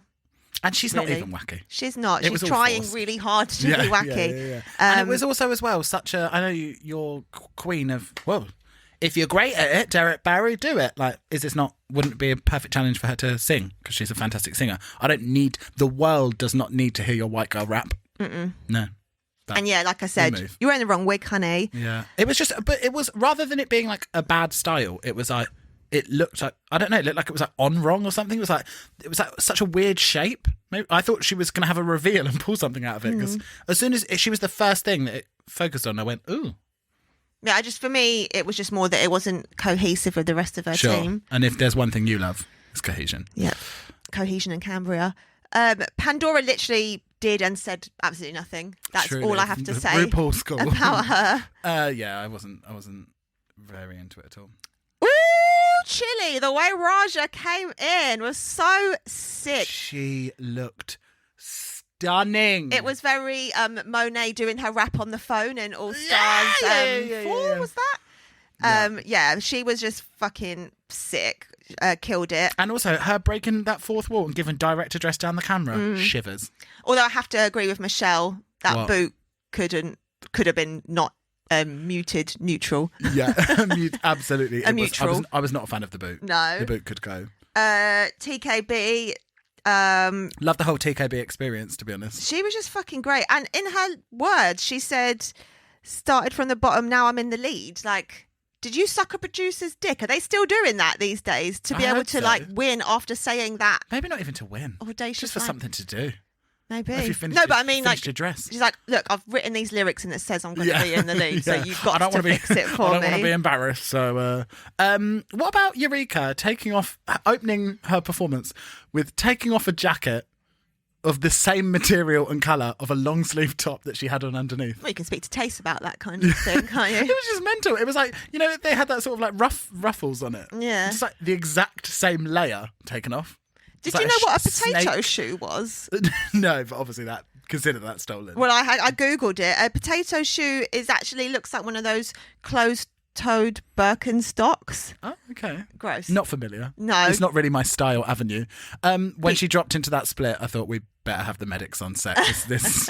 And she's not Really? even wacky. She's not. It She's was all trying forced. really hard to be wacky. Yeah. And it was also as well such a. I know you're queen of. Well, if you're great at it, Derek Barry, do it. Like, is this not? Wouldn't it be a perfect challenge for her to sing? Because she's a fantastic singer. I don't need. The world does not need to hear your white girl rap. No. But And yeah, like I said, move. you're wearing the wrong wig, honey. Yeah. It was just. But it was rather than it being like a bad style. It was like. It looked like, I don't know, it looked like it was like on wrong or something. It was like such a weird shape. Maybe I thought she was going to have a reveal and pull something out of it, because as soon as she was the first thing that it focused on, I went, ooh. Yeah, for me, it was just more that it wasn't cohesive with the rest of her team. And if there's one thing you love, it's cohesion. Yeah, cohesion and Cambria. Pandora literally did and said absolutely nothing. That's Truly. all I have to say RuPaul's school. about her. Yeah, I wasn't very into it at all. Ooh, chilly. The way Raja came in was so sick. She looked stunning. It was very Monet doing her rap on the phone in All Stars yeah. 4, was that? Yeah, she was just fucking sick. Killed it. And also her breaking that fourth wall and giving direct address down the camera. Shivers. Although I have to agree with Michelle, that What? boot could have been not muted, neutral. Yeah, absolutely. Neutral. I was not a fan of the boot. No. The boot could go. TKB, Love the whole TKB experience, to be honest. she was just fucking great. And in her words, she said, started from the bottom, now I'm in the lead. Like, did you suck a producer's dick? Are they still doing that these days to be I able hope to so. like win after saying that Maybe not even to win. audacious Just for line? something to do. Maybe. If you finished No, but your- I mean, finished like, your dress. she's like, look, I've written these lyrics and it says I'm going to be in the lead, so Yeah. you've I got don't to wanna be- fix it for I don't me. want to be embarrassed. So, what about Eureka opening her performance with taking off a jacket of the same material and colour of a long sleeve top that she had on underneath? Well, you can speak to Taste about that kind of thing, can't It you? was just mental. It was like, they had that sort of like ruffles on it. Yeah. Just like the exact same layer taken off. Did It's you like know what a snake. potato shoe was? No, but obviously consider that stolen. Well, I googled it. A potato shoe looks like one of those closed-toed Birkenstocks. Oh, okay. Gross. Not familiar. No. It's not really my style avenue. When she dropped into that split, I thought we'd better have the medics on set. This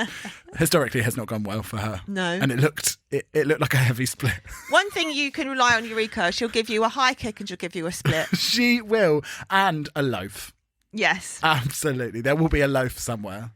historically has not gone well for her. No. And it looked like a heavy split. One thing you can rely on Eureka, she'll give you a high kick and she'll give you a split. She will. And a loaf. Yes. Absolutely. There will be a loaf somewhere.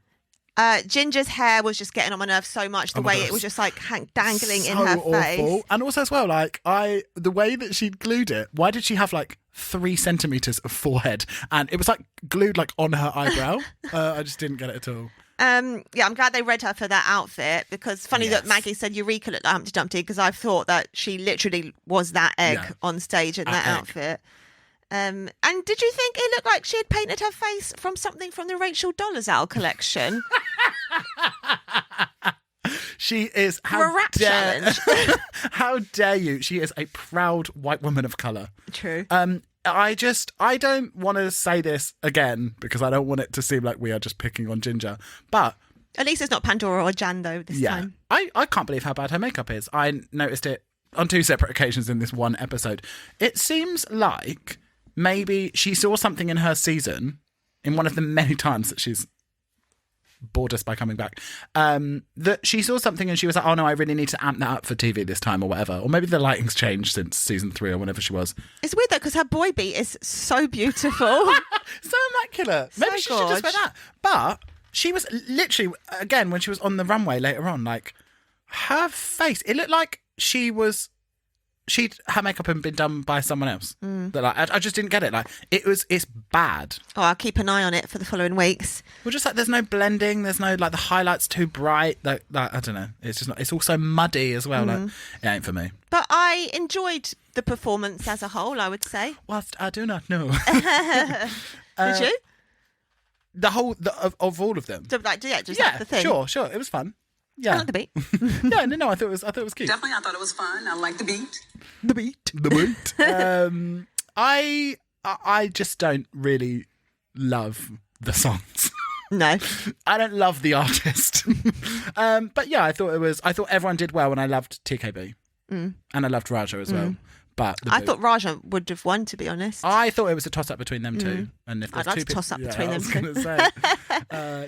Ginger's hair was just getting on my nerves so much. The Oh my way God, it was just like dangling in So her awful. face. And also as well, like the way that she'd glued it, why did she have like 3 centimetres of forehead? And it was like glued like on her eyebrow. I just didn't get it at all. Yeah, I'm glad they read her for that outfit, because funny that Yes. Maggie said Eureka looked like Humpty Dumpty, because I thought that she literally was that egg Yeah. on stage in that egg. outfit. And did you think it looked like she had painted her face from something from the Rachel Dolezal collection? She is For a rap challenge. How dare you? She is a proud white woman of colour. True. I don't want to say this again because I don't want it to seem like we are just picking on Ginger. But At least it's not Pandora or Jan, though, this yeah, time. I can't believe how bad her makeup is. I noticed it on 2 separate occasions in this one episode. It seems like maybe she saw something in her season, in one of the many times that she's bored us by coming back, that she saw something and she was like, oh no, I really need to amp that up for TV this time or whatever. Or maybe the lighting's changed since season 3 or whenever she was. It's weird, though, because her boy beat is so beautiful. So immaculate. Maybe she should just wear gorge. that. But she was literally, again, when she was on the runway later on, like, her face, it looked like her makeup had been done by someone else. That, like, I just didn't get it. Like, it's bad. Oh, I'll keep an eye on it for the following weeks. Well, just like there's no blending, there's no like the highlights too bright. Like I don't know. It's just not. It's also muddy as well. Like, it ain't for me. But I enjoyed the performance as a whole, I would say. Whilst I do not know. Did you? of all of them. So, like, like the thing. Sure. It was fun. Yeah. I like the beat. No. I thought it was cute. Definitely, I thought it was fun. I like the beat. The beat. I just don't really love the songs. No. I don't love the artist. But yeah, I thought everyone did well, and I loved TKB. And I loved Raja as well. But I thought Raja would have won, to be honest. I thought it was a toss-up between them two. And if I'd like to toss up between them two.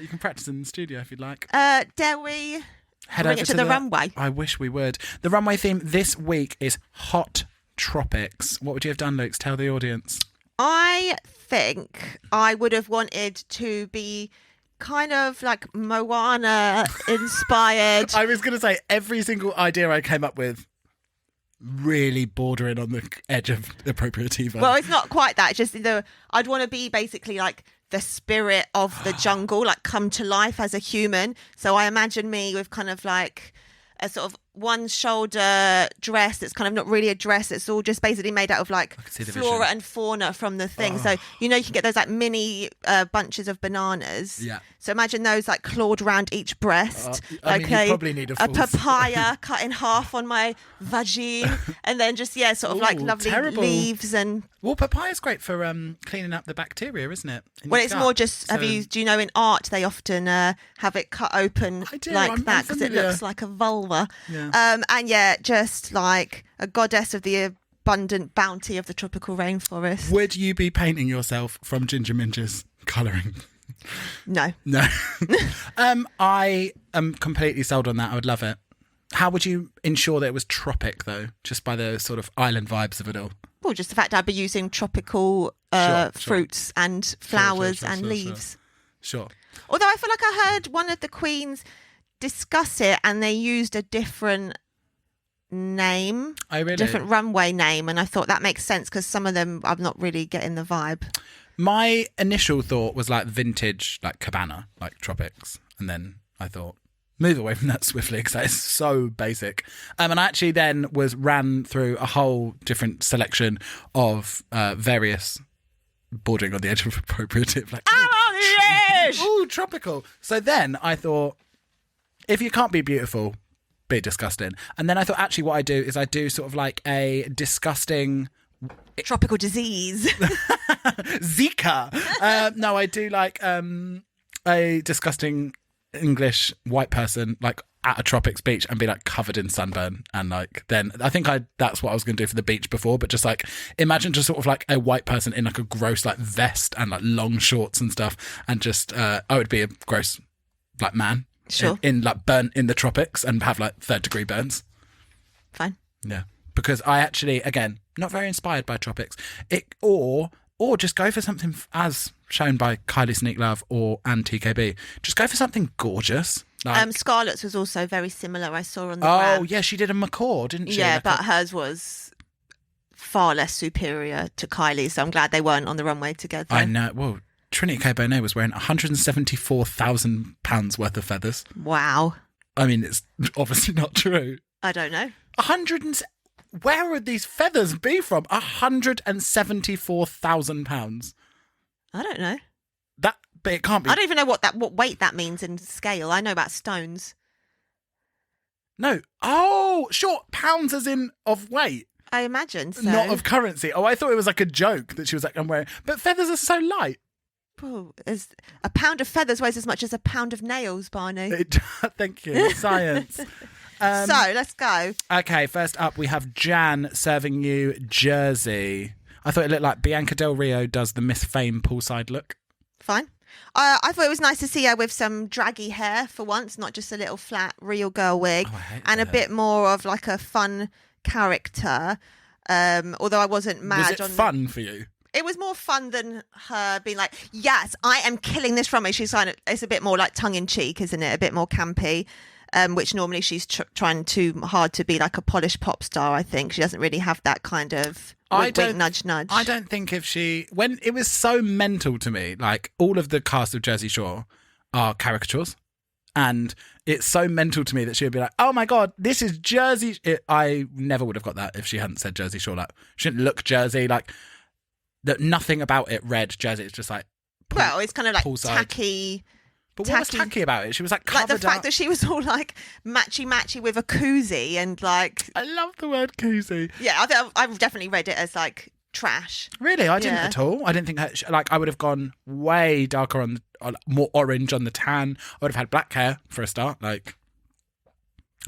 You can practice in the studio if you'd like. Dare we bring it to the runway? I wish we would. The runway theme this week is Hot Tropics. What would you have done, Luke? Tell the audience. I think I would have wanted to be kind of like Moana inspired. I was going to say, every single idea I came up with really bordering on the edge of appropriate either. Well, it's not quite that. It's just I'd want to be basically like the spirit of the jungle, like come to life as a human. So I imagine me with kind of like a sort of one shoulder dress that's kind of not really a dress. It's all just basically made out of like flora and fauna from the thing. So, you can get those like mini bunches of bananas. Yeah. So imagine those like clawed around each breast. You a probably need a papaya cut in half on my vagine. And then just, sort of like lovely leaves and... Well, papaya's great for cleaning up the bacteria, isn't it? Well, it's more just, do you know in art they often have it cut open like that because it looks like a vulva. Yeah. Just like a goddess of the abundant bounty of the tropical rainforest. Would you be painting yourself from Ginger Minger's colouring? No. I am completely sold on that. I would love it. How would you ensure that it was tropic, though? Just by the sort of island vibes of it all? Well, just the fact I'd be using tropical fruits and flowers and leaves. Sure. Although I feel like I heard one of the queens discuss it and they used a different name. Oh, really? Different runway name. And I thought that makes sense because some of them I'm not really getting the vibe. My initial thought was like vintage, like cabana, like tropics. And then I thought, move away from that swiftly because that is so basic. And I actually then ran through a whole different selection of various bordering on the edge of appropriative. Like, ooh, tropical. So then I thought, if you can't be beautiful, be disgusting. And then I thought, actually, what I do is I do sort of like a disgusting... tropical disease. Zika. No, I do like a disgusting English white person like at a tropics beach and be like covered in sunburn, and like then I think that's what I was going to do for the beach before, but just like imagine just sort of like a white person in like a gross like vest and like long shorts and stuff, and just I would be a gross like man. Sure. In like burnt in the tropics and have like 3rd-degree burns. Fine. Yeah. Because I actually, again, not very inspired by tropics. Or just go for something as shown by Kylie Sneak Love and TKB. Just go for something gorgeous. Like, Scarlett's was also very similar. I saw on the Oh, gram. yeah, she did a macaw, didn't she? Yeah, like but hers was far less superior to Kylie, so I'm glad they weren't on the runway together. I know. Well, Trinity K. Bonet was wearing £174,000 worth of feathers. Wow. I mean, it's obviously not true. I don't know. Where would these feathers be from? £174,000. I don't know. But it can't be. I don't even know what weight that means in scale. I know about stones. No. Oh, sure. Pounds as in of weight. I imagine so. Not of currency. Oh, I thought it was like a joke that she was like, I'm wearing. But feathers are so light. Oh, a pound of feathers weighs as much as a pound of nails, Barney. Thank you. Science. So let's go. Okay, first up we have Jan serving you Jersey. I thought it looked like Bianca Del Rio does the Miss Fame poolside look. Fine. I thought it was nice to see her with some draggy hair for once, not just a little flat real girl wig, and a bit more of like a fun character. Although I wasn't mad. Was it fun for you? It was more fun than her being like, yes, I am killing this from me. She's kind of, it's a bit more like tongue in cheek, isn't it? A bit more campy, which normally she's trying too hard to be like a polished pop star. I think she doesn't really have that kind of wink, nudge, nudge. I don't think when it was so mental to me, like all of the cast of Jersey Shore are caricatures. And it's so mental to me that she would be like, oh my God, this is Jersey. I never would have got that if she hadn't said Jersey Shore. Like, she didn't look Jersey. Like, that nothing about it read Jersey. It's just like, Well, it's kind of like poolside. tacky. But what was tacky about it? She was like covered Like the fact up. that she was all like matchy with a koozie and like. I love the word koozie. Yeah, I've definitely read it as like trash. Really, I didn't at all. I didn't think like I would have gone way darker on more orange on the tan. I would have had black hair for a start. Like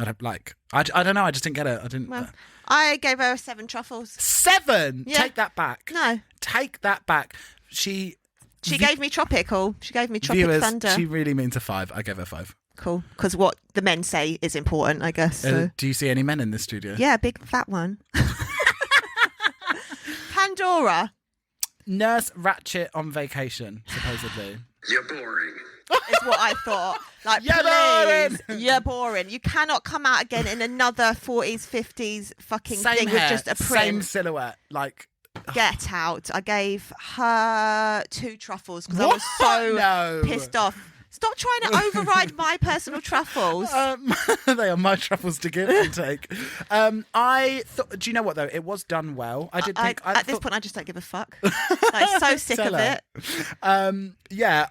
I'd have like I don't know. I just didn't get it. I didn't. Well, I gave her 7 truffles. 7. Yeah. Take that back. No, Take that back. She gave me tropical. She gave me tropic viewers, thunder. She really means a 5. I gave her 5. Cool, because what the men say is important, I guess. So. Do you see any men in this studio? Yeah, big fat one. Pandora Nurse Ratchet on vacation, supposedly. You're boring. is what I thought. Like, You're please, boring. you're boring. You cannot come out again in another 40s, 50s fucking Same thing hair, with just a print. same silhouette. Like Get out. I gave her 2 truffles because I What? was so No. pissed off. Stop trying to override my personal truffles. they are my truffles to give and take. I thought. Do you know what though? It was done well. I did think. At this point, I just don't give a fuck. Like, so sick of Tell her. it. Yeah,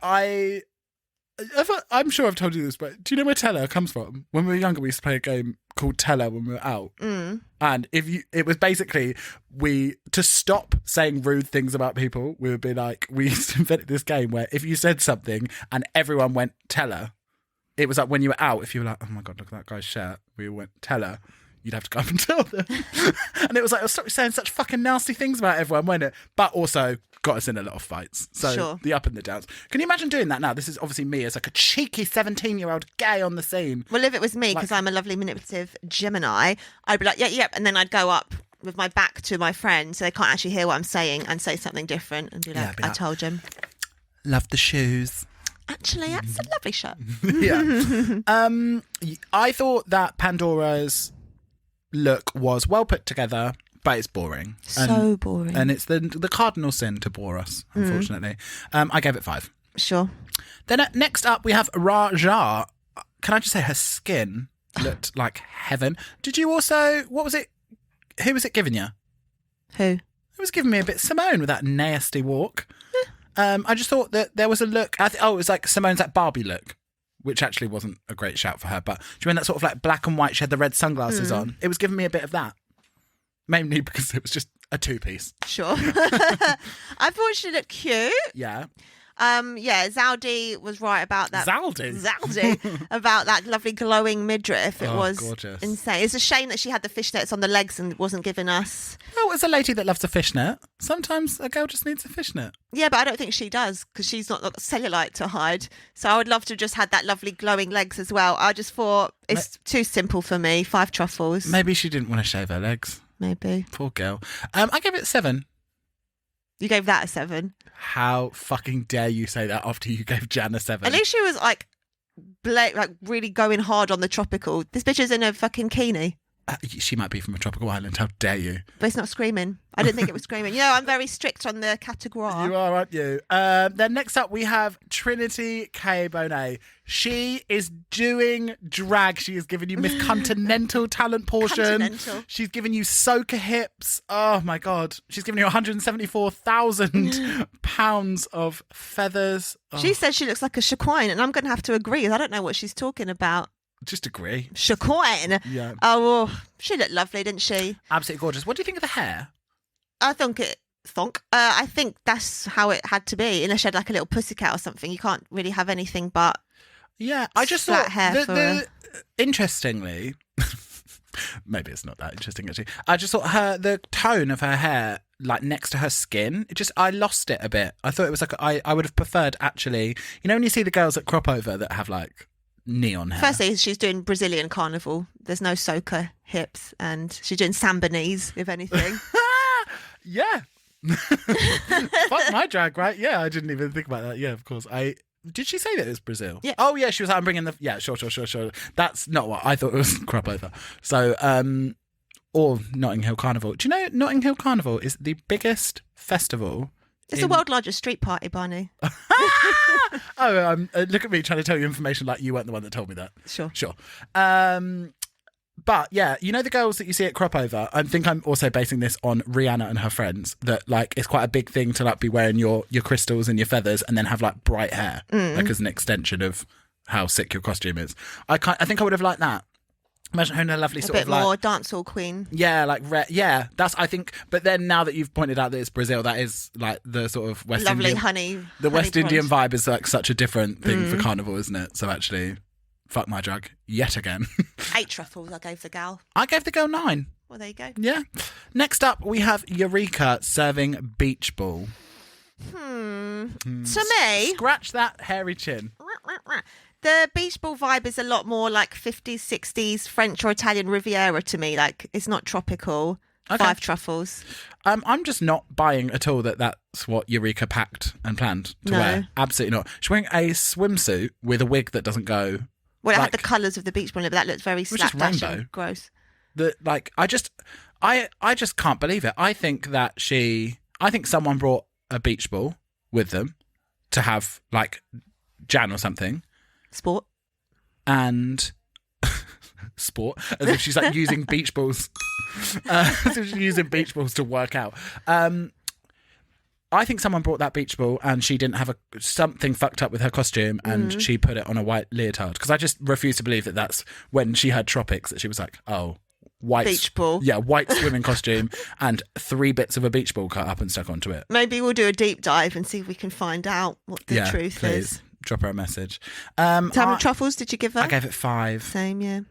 I'm sure I've told you this, but do you know where Teller comes from? When we were younger, we used to play a game called Teller when we were out. And it was basically to stop saying rude things about people, we would be like, we used to invent this game where if you said something and everyone went Teller, it was like when you were out, if you were like, oh my God, look at that guy's shirt, we went Teller, you'd have to go up and tell them. And it was like, stop saying such fucking nasty things about everyone, wasn't it? But also got us in a lot of fights. So Sure. the up and the downs. Can you imagine doing that now? This is obviously me as like a cheeky 17-year-old gay on the scene. Well, if it was me, because I'm a lovely manipulative Gemini, I'd be like, yeah, and then I'd go up with my back to my friend so they can't actually hear what I'm saying and say something different and be like, be I like- told him. Love the shoes. Actually, that's a lovely shirt. Yeah. I thought that Pandora's look was well put together, but it's boring. So boring. And it's the cardinal sin to bore us, unfortunately. I gave it 5. Sure. Then next up, we have Raja. Can I just say her skin looked like heaven? Did you also, what was it? Who was it giving you? Who? It was giving me a bit Simone with that nasty walk. I just thought that there was a look. It was like Simone's like Barbie look, which actually wasn't a great shout for her. But do you mean that sort of like black and white? She had the red sunglasses on. It was giving me a bit of that, mainly because it was just a 2-piece. Sure. I thought she looked cute. Yeah. Zaldi was right about that. Zaldi? About that lovely glowing midriff. It Oh, was gorgeous. insane. It's a shame that she had the fishnets on the legs and wasn't giving us. Well, as a lady that loves a fishnet, sometimes a girl just needs a fishnet. Yeah, but I don't think she does because she's not got cellulite to hide. So I would love to have just had that lovely glowing legs as well. I just thought it's too simple for me. 5 truffles. Maybe she didn't want to shave her legs. Maybe. Poor girl. I gave it 7. You gave that a 7. How fucking dare you say that after you gave Jan a 7? At least she was like really going hard on the tropical. This bitch is in a fucking bikini. She might be from a tropical island. How dare you? But it's not screaming. I didn't think it was screaming. You know, I'm very strict on the category. You are, aren't you? Then next up we have Trinity K. Bonet. She is doing drag. She has given you Miss Continental talent portion. Continental. She's given you soaker hips. Oh my God. She's given you £174,000 of feathers. Oh, She says she looks like a Shaquine, and I'm going to have to agree. I don't know what she's talking about. just agree. Shaquine? Yeah. Oh, well, she looked lovely, didn't she? Absolutely gorgeous. What do you think of the hair? I think I think that's how it had to be. Unless she had like a little pussycat or something. You can't really have anything but Yeah, I just flat thought hair for interestingly, maybe it's not that interesting actually. I just thought the tone of her hair, like next to her skin, I lost it a bit. I thought it was like I would have preferred actually. You know when you see the girls at crop over that have like neon hair. Firstly, she's doing Brazilian carnival. There's no soca hips, and she's doing samba knees, if anything. Yeah. Fuck my drag, right? Yeah, I didn't even think about that. Yeah, of course. Did she say that it was Brazil? Yeah. Oh, yeah, she was like, I'm bringing the... Yeah, sure. That's not what I thought it was. Crop over. So, or Notting Hill Carnival. Do you know Notting Hill Carnival is the biggest festival? It's the world's largest street party, Barney. Oh, look at me trying to tell you information like you weren't the one that told me that. Sure. Sure. But yeah, you know the girls that you see at Crop Over? I think I'm also basing this on Rihanna and her friends, that like it's quite a big thing to like be wearing your crystals and your feathers and then have like bright hair, like as an extension of how sick your costume is. I think I would have liked that. Imagine her in a lovely sort a bit of like, more dancehall queen. yeah, like that's I think. But then now that you've pointed out that it's Brazil, that is like the sort of West Lovely Indian, honey. the West honey Indian blonde. vibe is like such a different thing for carnival, isn't it? So actually, fuck my drug yet again. 8 truffles I gave the gal. I gave the girl 9. Well, there you go. Yeah. Next up, we have Eureka serving beach ball. To me, Scratch that hairy chin. the beach ball vibe is a lot more like 50s, 60s French or Italian Riviera to me. Like, it's not tropical. Okay. 5 truffles. I'm just not buying at all that that's what Eureka packed and planned to No. wear. Absolutely not. She's wearing a swimsuit with a wig that doesn't go. Well, it had like, the colours of the beach ball, but that looked very was just slapdash rainbow. and gross. I just can't believe it. I think someone brought a beach ball with them to have like Jan or something. Sport. And sport, as if she's like using beach balls, as if she's using beach balls to work out. I think someone brought that beach ball and she didn't have something fucked up with her costume and she put it on a white leotard, because I just refuse to believe that that's when she had Tropics that she was like, oh, white Beach ball. Yeah, white swimming costume and 3 bits of a beach ball cut up and stuck onto it. Maybe we'll do a deep dive and see if we can find out what the truth please. is. Drop her a message. How many truffles did you give her? I gave it 5. Same, yeah.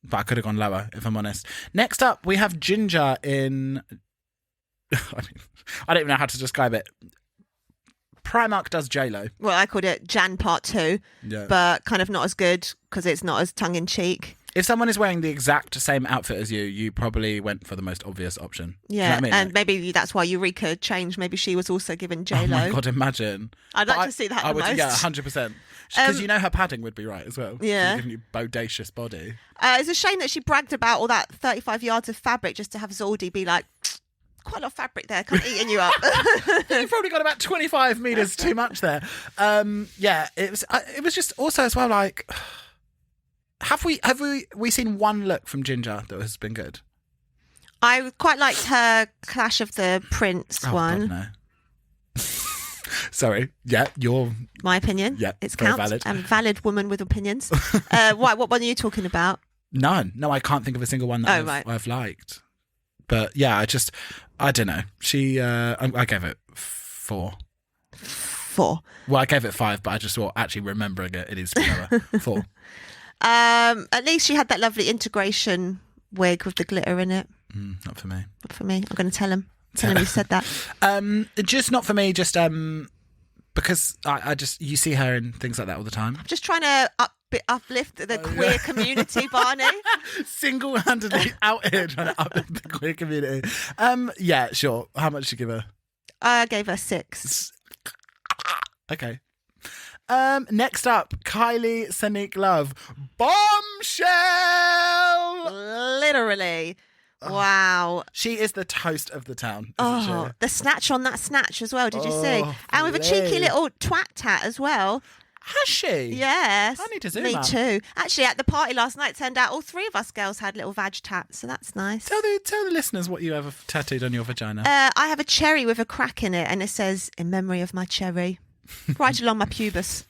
But I could have gone lower, if I'm honest. Next up, we have Ginger in... I don't even know how to describe it. Primark does J-Lo. Well, I called it Jan Part 2, Yeah. but kind of not as good because it's not as tongue-in-cheek. If someone is wearing the exact same outfit as you probably went for the most obvious option. Do you know Yeah, what I mean? and Like, maybe that's why Eureka changed. Maybe she was also given oh J-Lo. my God, imagine. I'd like But to see that I the would, most. yeah, 100%. Because you know her padding would be right as well. Yeah. Giving you bodacious body. It's a shame that she bragged about all that 35 yards of fabric just to have Zaldi be like, quite a lot of fabric there, kind of eating you up. You've probably got about 25 metres too much there. Yeah, it was just also as well like... Have we seen one look from Ginger that has been good? I quite liked her Clash of the Prince one. God, no. Sorry. Yeah, you're... My opinion. Yeah, it's very counts. valid. I'm a valid woman with opinions. What one are you talking about? None. No, I can't think of a single one that right. I've liked. But yeah, I don't know. I gave it 4. 4. Well, I gave it 5, but I just thought actually remembering it is lower. 4. At least she had that lovely integration wig with the glitter in it. Not for me. Not for me. I'm going to tell him. Tell him you said that. Just not for me. Just because I just you see her in things like that all the time. I'm just trying to uplift the queer community, Barney. Single-handedly out here trying to uplift the queer community. Yeah, sure. How much did you give her? I gave her 6. Okay. Next up, Kylie Sonique Love. Bombshell! Literally. Wow. She is the toast of the town, isn't she? The snatch on that snatch as well, did you see? Oh, And with a cheeky please. little twat tat as well. Has she? Yes. I need to zoom Me up. too. Actually, at the party last night, it turned out all 3 of us girls had little vag tats, so that's nice. Tell the listeners what you have tattooed on your vagina. I have a cherry with a crack in it, and it says, "In memory of my cherry," right along my pubis.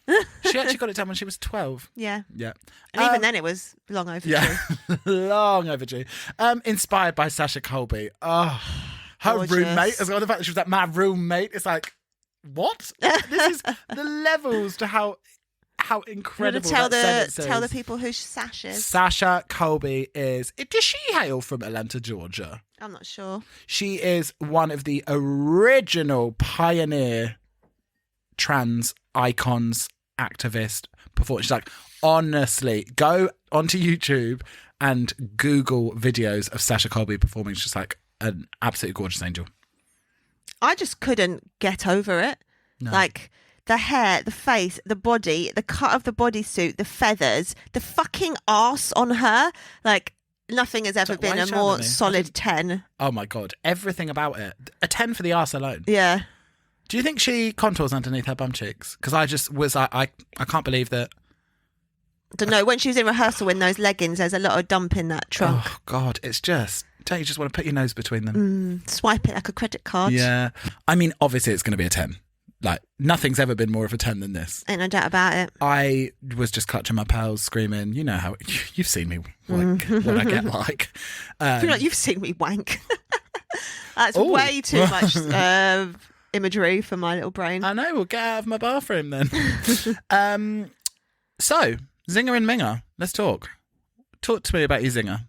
She actually got it done when she was 12. Yeah. Yeah. And even then, it was long overdue. Yeah. Long overdue. Inspired by Sasha Colby. Oh, her Gorgeous. roommate as well. The fact that she was like, my roommate. It's like, what? This is the levels to how incredible tell that sentence the is. people who Sash is. Sasha Colby is... Does she hail from Atlanta, Georgia? I'm not sure. She is one of the original pioneer trans icons, activist, performers. She's like, honestly, go onto YouTube and Google videos of Sasha Colby performing. She's like an absolutely gorgeous angel. I just couldn't get over it. No. Like the hair, the face, the body, the cut of the bodysuit, the feathers, the fucking arse on her. Like nothing has ever So why been are a you shouting more at me? solid 10. Oh my God, everything about it. A 10 for the arse alone. Yeah. Do you think she contours underneath her bum cheeks? Because I just was, I can't believe that don't know. When she was in rehearsal in those leggings, there's a lot of dump in that trunk. Oh, God. It's just... Don't you just want to put your nose between them? Swipe it like a credit card. Yeah. I mean, obviously it's going to be a 10. Like, nothing's ever been more of a 10 than this. Ain't no doubt about it. I was just clutching my pearls, screaming, you know how... You've seen me, like, what I get like. I feel like you've seen me wank. That's way too much imagery for my little brain. I know, we'll get out of my bathroom then. So, Zinger and Minger, let's talk. Talk to me about your Zinger.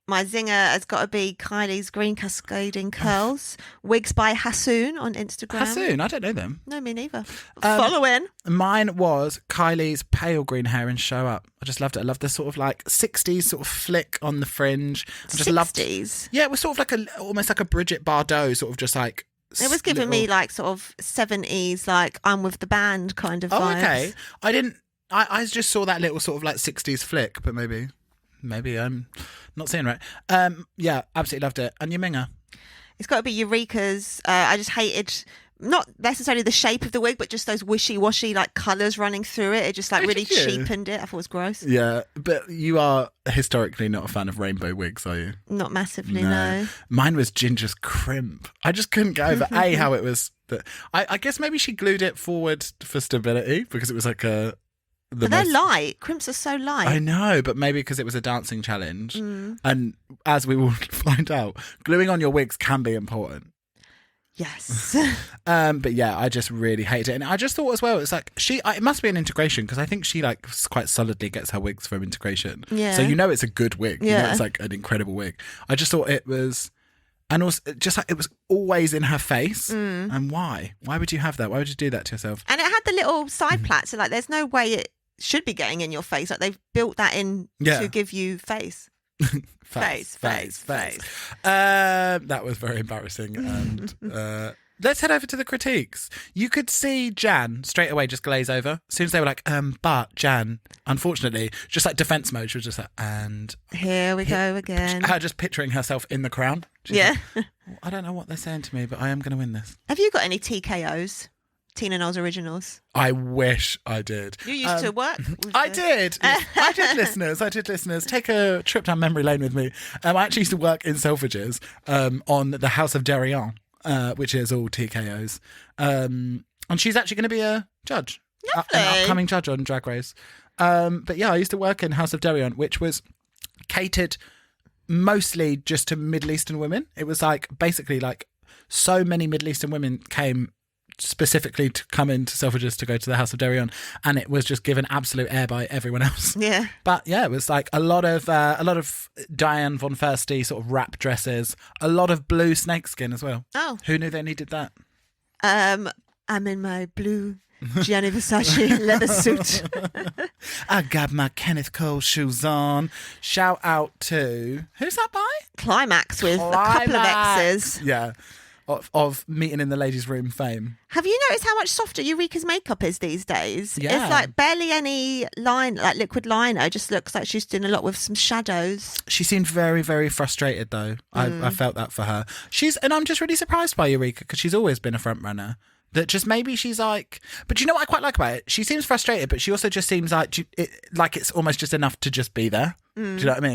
My Zinger has got to be Kylie's green cascading curls. Wigs by Hassoon on Instagram. Hassoon, I don't know them. No, me neither. Following. Mine was Kylie's pale green hair in Show Up. I just loved it. I loved the sort of like 60s sort of flick on the fringe. I just 60s? Loved. Yeah, it was sort of like almost like a Bridget Bardot, sort of just like... It was giving me like sort of 70s, like I'm with the band kind of vibes. Oh, okay. I just saw that little sort of like 60s flick, but maybe I'm not seeing right. Yeah, absolutely loved it. And your Minger? It's got to be Eureka's. I just hated not necessarily the shape of the wig, but just those wishy-washy like colours running through it. It just like really cheapened it. I thought it was gross. Yeah, but you are historically not a fan of rainbow wigs, are you? Not massively, no. Mine was Ginger's crimp. I just couldn't get over how it was. I guess maybe she glued it forward for stability because it was like a... But they're light. Crimps are so light. I know, but maybe because it was a dancing challenge. And as we will find out, gluing on your wigs can be important. Yes. But yeah, I just really hated it. And I just thought as well, it's like it must be an integration because I think she like quite solidly gets her wigs from integration. Yeah. So you know it's a good wig. Yeah. You know it's like an incredible wig. I just thought it was... And also, just like it was always in her face. And why? Why would you have that? Why would you do that to yourself? And it had the little side plaits. So like there's no way it should be getting in your face. Like they've built that in to give you face. Face. That was very embarrassing. And let's head over to the critiques. You could see Jan straight away just glaze over. As soon as they were like, but Jan, unfortunately, just like defense mode, she was just like, and here we go again. Her just picturing herself in the crown. She's like, I don't know what they're saying to me, but I am going to win this. Have you got any TKOs? Tina Knowles originals? I wish I did. You used to work with I did. I did, listeners. Take a trip down memory lane with me. I actually used to work in Selfridges on the House of Darion, which is all TKOs. And she's actually going to be a judge. Lovely. An upcoming judge on Drag Race. But yeah, I used to work in House of Darion, which was catered mostly just to Middle Eastern women. It was like basically like so many Middle Eastern women came specifically to come into Selfridges to go to the House of Darion, and it was just given absolute air by everyone else. Yeah. But yeah, it was like a lot of Diane von Fursti sort of wrap dresses, a lot of blue snakeskin as well. Oh. Who knew they needed that? I'm in my blue Gianni Versace leather suit. I got my Kenneth Cole shoes on. Shout out to... Who's that by? Climax with a couple of X's. Yeah. Of meeting in the ladies' room fame. Have you noticed how much softer Eureka's makeup is these days? Yeah. It's like barely any liquid liner. It just looks like she's doing a lot with some shadows. She seemed very, very frustrated though. I felt that for her. And I'm just really surprised by Eureka because she's always been a front runner. That just maybe she's like, but you know what I quite like about it? She seems frustrated, but she also just seems like it's almost just enough to just be there. Do you know what I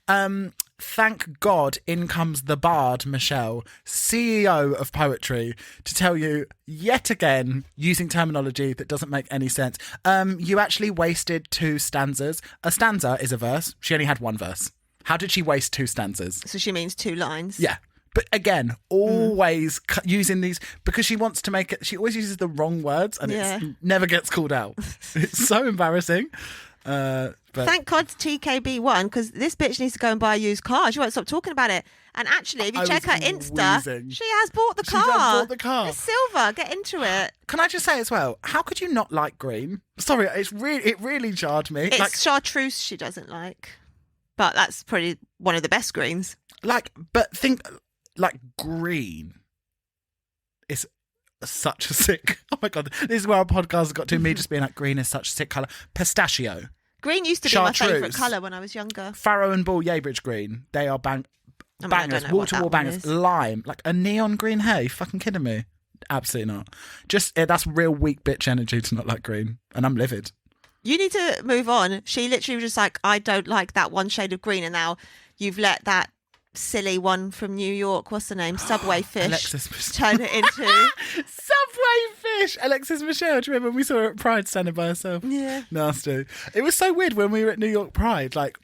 mean? Thank God in comes the bard, Michelle, CEO of poetry, to tell you yet again, using terminology that doesn't make any sense, you actually wasted 2 stanzas. A stanza is a verse. She only had 1 verse. How did she waste 2 stanzas? So she means 2 lines? Yeah. But again, always using these, because she wants to make it, she always uses the wrong words and it never gets called out. It's so embarrassing. But thank God TKB won, because this bitch needs to go and buy a used car. She won't stop talking about it. And actually, if you check her Insta, wheezing. she has bought the car. She has bought the car. It's silver. Get into it. Can I just say as well, how could you not like green? Sorry, it really jarred me. It's chartreuse she doesn't like. But that's probably one of the best greens. Green is such a sick... Oh my God, this is where our podcast has got to, me just being like, green is such a sick colour. Pistachio. Green used to be my favourite colour when I was younger. Farrow and Ball Yeybridge green. They are bangers, wall-to-wall bangers. Lime, like a neon green hair. You fucking kidding me? Absolutely not. Just that's real weak bitch energy to not like green. And I'm livid. You need to move on. She literally was just like, I don't like that one shade of green. And now you've let that silly one from New York, what's the name? Subway Fish. Alexis turn it into... Subway Fish. Alexis Michelle. Do you remember when we saw her at Pride standing by herself? Yeah. Nasty. It was so weird when we were at New York Pride. Like,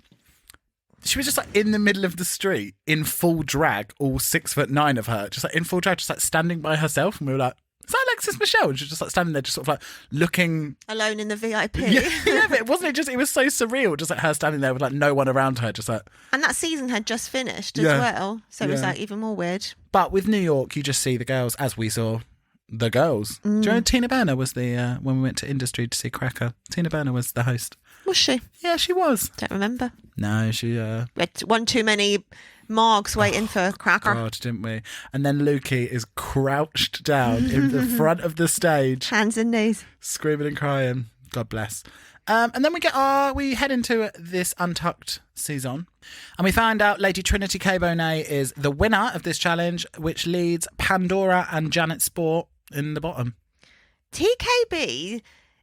she was just like in the middle of the street in full drag, all 6'9" of her, just like in full drag, just like standing by herself. And we were like, is that Alexis Michelle? And she was just like standing there, just sort of like looking Alone in the VIP. Yeah, but it was so surreal, just like her standing there with like no one around her, just like. And that season had just finished as Yeah. well, so it was Yeah. like even more weird. But with New York, you just see the girls, as we saw the girls. Do you know Tina Burner was the when we went to Industry to see Cracker? Tina Burner was the host. Was she? Yeah, she was. Don't remember. No, she. We had one too many margs waiting for Cracker. God, didn't we? And then Luki is crouched down in the front of the stage, Hands and knees. screaming and crying. God bless. And then we head into this Untucked season, and we find out Lady Trinity K. Bonet is the winner of this challenge, which leads Pandora and Janet Sport in the bottom. TKB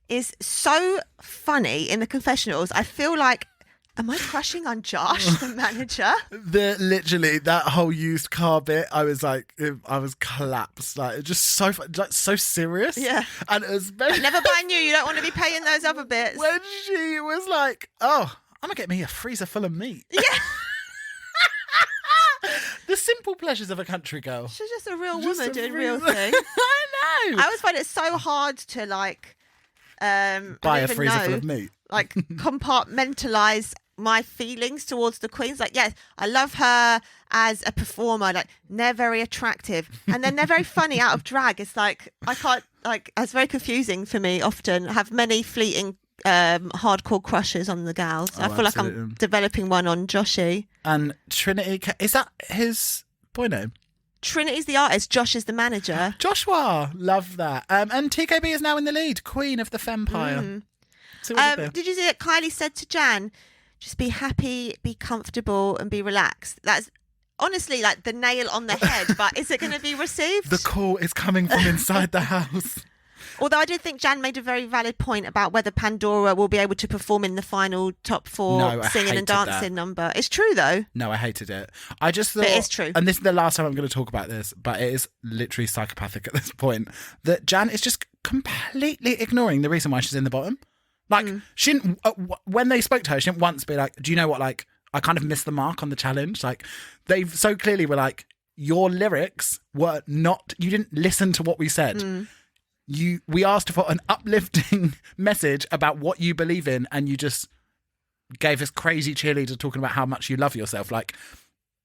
is so funny in the confessionals. I feel like, am I crushing on Josh, the manager? Literally that whole used car bit, I was collapsed. Like, it's just so like so serious. Yeah. And it was very Never buy new. You don't want to be paying those other bits. when she was like, "Oh, I'm gonna get me a freezer full of meat." Yeah. The simple pleasures of a country girl. She's just a real Just woman a doing real freezer. things. I know. I always find it so hard to like I Buy don't a even freezer know, full of meat. like compartmentalize my feelings towards the queens. Like, yes, I love her as a performer. Like, they're very attractive, and then they're very funny out of drag. It's like I can't like. It's very confusing for me. Often I have many fleeting hardcore crushes on the gals. I feel like I'm absolutely. developing one on Joshy. And Trinity, is that his boy name? Trinity's the artist. Josh is the manager. Joshua, love that. And TKB is now in the lead, Queen of the Fempire. So what did they do? Did you see that Kylie said to Jan, just be happy, be comfortable and be relaxed? That's honestly like the nail on the head, but is it going to be received? The call is coming from inside the house. Although I did think Jan made a very valid point about whether Pandora will be able to perform in the final top four No, I singing and hated dancing that. number. It's true though. No, I hated it. I just thought... But it's true. And this is the last time I'm going to talk about this, but it is literally psychopathic at this point, that Jan is just completely ignoring the reason why she's in the bottom. Like, she didn't... when they spoke to her, she didn't once be like, do you know what, like, I kind of missed the mark on the challenge. Like, they so clearly were like, your lyrics were not... You didn't listen to what we said. We asked for an uplifting message about what you believe in, and you just gave us crazy cheerleader talking about how much you love yourself. Like,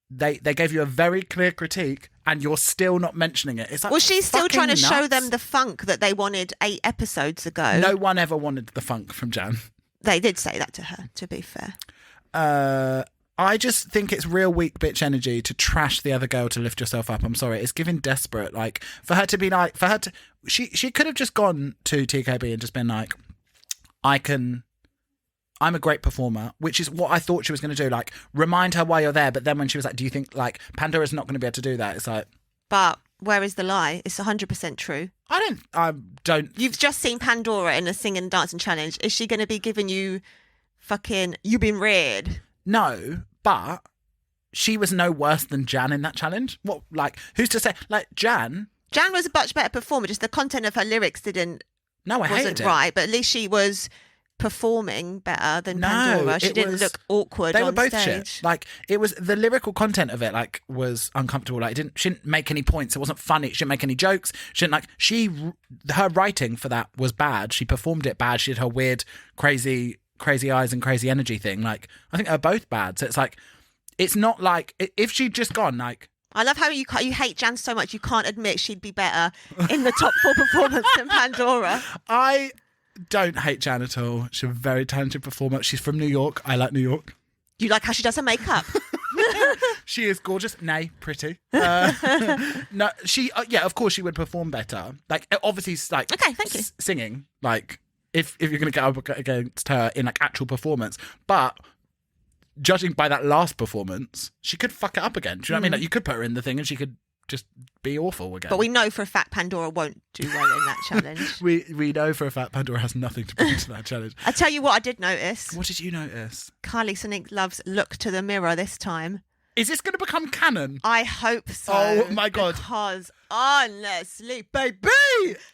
they gave you a very clear critique, and you're still not mentioning it. It's like, Well, she's still fucking trying to show nuts. them the funk that they wanted 8 episodes ago. No one ever wanted the funk from Jan. They did say that to her, to be fair. I just think it's real weak bitch energy to trash the other girl to lift yourself up. I'm sorry. It's giving desperate. Like, for her to be like, she could have just gone to TKB and just been like, I'm a great performer, which is what I thought she was going to do. Like, remind her why you're there. But then when she was like, do you think like Pandora's not going to be able to do that? It's like, But where is the lie? It's 100% true. I don't. You've just seen Pandora in a singing and dancing challenge. Is she going to be giving you fucking, you've been reared? No, but she was no worse than Jan in that challenge. What, like, who's to say? Like, Jan was a much better performer. Just the content of her lyrics no, I wasn't hated it. right. But at least she was performing better than No, Pandora. She it didn't was- look awkward They on were both stage. shit. Like, it was the lyrical content of it. Like, was uncomfortable. Like, she didn't make any points. It wasn't funny. She didn't make any jokes. Her writing for that was bad. She performed it bad. She did her weird, crazy eyes and crazy energy thing. Like, I think they're both bad. So it's like, it's not like if she'd just gone like. I love how you hate Jan so much you can't admit she'd be better in the top 4 performance than Pandora. I don't hate Jan at all. She's a very talented performer. She's from New York. I like New York. You like how she does her makeup? She is gorgeous. Nay, pretty. No, she. Yeah, of course she would perform better. Like, obviously, like Okay, thank you. Singing, like if you're going to get up against her in like actual performance, but judging by that last performance, she could fuck it up again. Do you know what I mean? Like, you could put her in the thing and she could just be awful again. But we know for a fact Pandora won't do well in that challenge. we know for a fact Pandora has nothing to bring to that challenge. I tell you what I did notice. What did you notice? Kylie Sonic Love's look to the mirror this time. Is this going to become canon? I hope so. Oh my God. Because honestly, baby,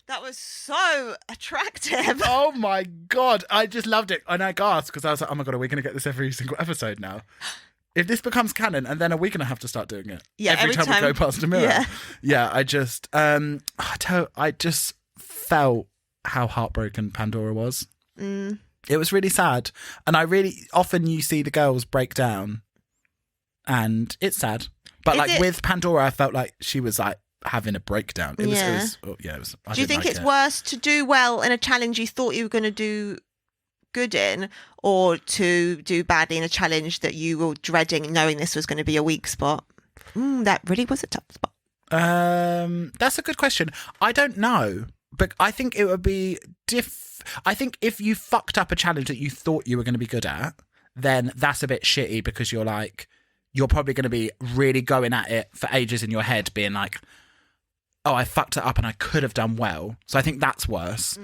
that was so attractive. Oh my God. I just loved it. And I gasped because I was like, oh my God, are we going to get this every single episode now? If this becomes canon, and then are we going to have to start doing it? Yeah, every time we go past a mirror. Yeah. I just felt how heartbroken Pandora was. It was really sad. And often you see the girls break down and it's sad. But with Pandora, I felt like she was like having a breakdown. It was do you think it's worse to do well in a challenge you thought you were going to do good in, or to do badly in a challenge that you were dreading, knowing this was going to be a weak spot? That really was a tough spot. That's a good question. I don't know, but I think it would be I think if you fucked up a challenge that you thought you were going to be good at, then that's a bit shitty, because you're probably going to be really going at it for ages in your head, being like, oh, I fucked it up and I could have done well. So I think that's worse.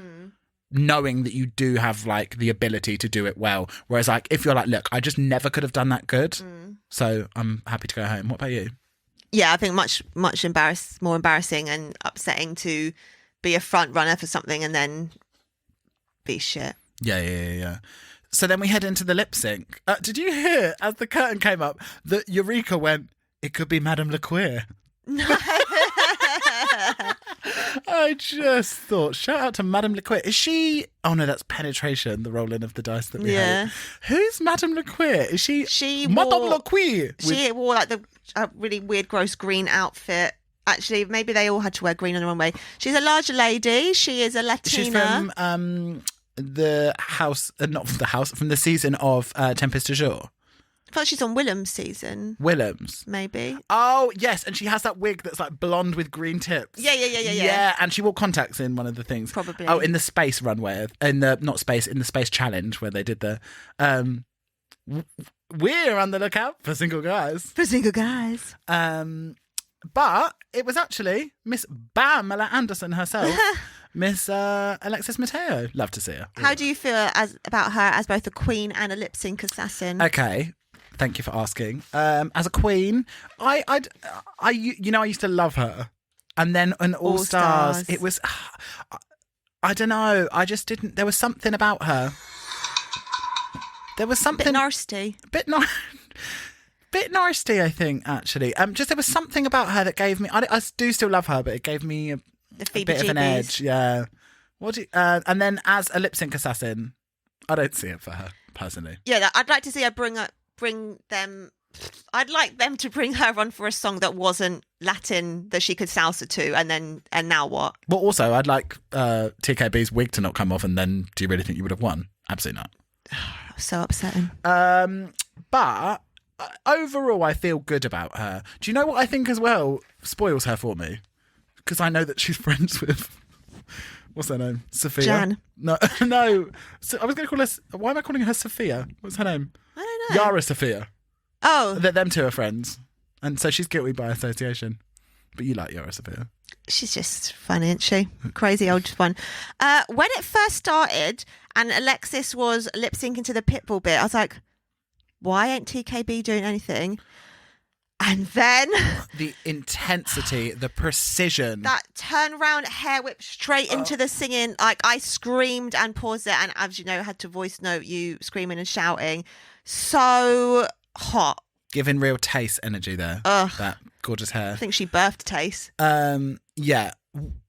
Knowing that you do have like the ability to do it well. Whereas like if you're like, look, I just never could have done that good. So I'm happy to go home. What about you? Yeah, I think much more embarrassing and upsetting to be a front runner for something and then be shit. Yeah. So then we head into the lip sync. Did you hear, as the curtain came up, that Eureka went, it could be Madame LeQueer? No. I just thought, shout out to Madame LeQueer. Is she... Oh no, that's Penetration, the rolling of the dice that we hate. Who's Madame LeQueer? Is she Madame LeQueer? She wore like a really weird, gross green outfit. Actually, maybe they all had to wear green on the runway. She's a larger lady. She is a Latina. She's from the house, not from the house, from the season of Tempest du Jour. I thought she's on Willem's season. Willem's? Maybe. Oh, yes. And she has that wig that's like blonde with green tips. Yeah. Yeah, and she wore contacts in one of the things. Probably. Oh, in the space runway. In the space challenge where they did the... we're on the lookout for single guys. But it was actually Miss Pamela Anderson herself, Miss Alexis Mateo. Love to see her. How do you feel about her as both a queen and a lip sync assassin? Okay, thank you for asking. As a queen, I used to love her, and then in All Stars, it was, I don't know, I just didn't. There was something about her. There was something bit nasty. Bit nasty, I think, actually. Just there was something about her that gave me... I do still love her, but it gave me a bit of an edge. Yeah. And then as a lip sync assassin, I don't see it for her, personally. Yeah, I'd like to see her bring them... I'd like them to bring her on for a song that wasn't Latin, that she could salsa to, and now what? Well, also, I'd like TKB's wig to not come off, and then do you really think you would have won? Absolutely not. So upsetting. But... overall, I feel good about her. Do you know what I think as well spoils her for me? Because I know that she's friends with... What's her name? Sophia? Jan. No. So I was going to call her... Why am I calling her Sophia? What's her name? I don't know. Yara Sophia. Oh. Them two are friends. And so she's guilty by association. But you like Yara Sophia. She's just funny, isn't she? Crazy old one. When it first started and Alexis was lip syncing to the Pitbull bit, I was like... why ain't TKB doing anything? And then... the intensity, the precision. That turnaround hair whip straight into the singing. Like, I screamed and paused it. And as you know, I had to voice note you screaming and shouting. So hot. Giving real Taste energy there. Ugh. That gorgeous hair. I think she birthed Taste. Yeah.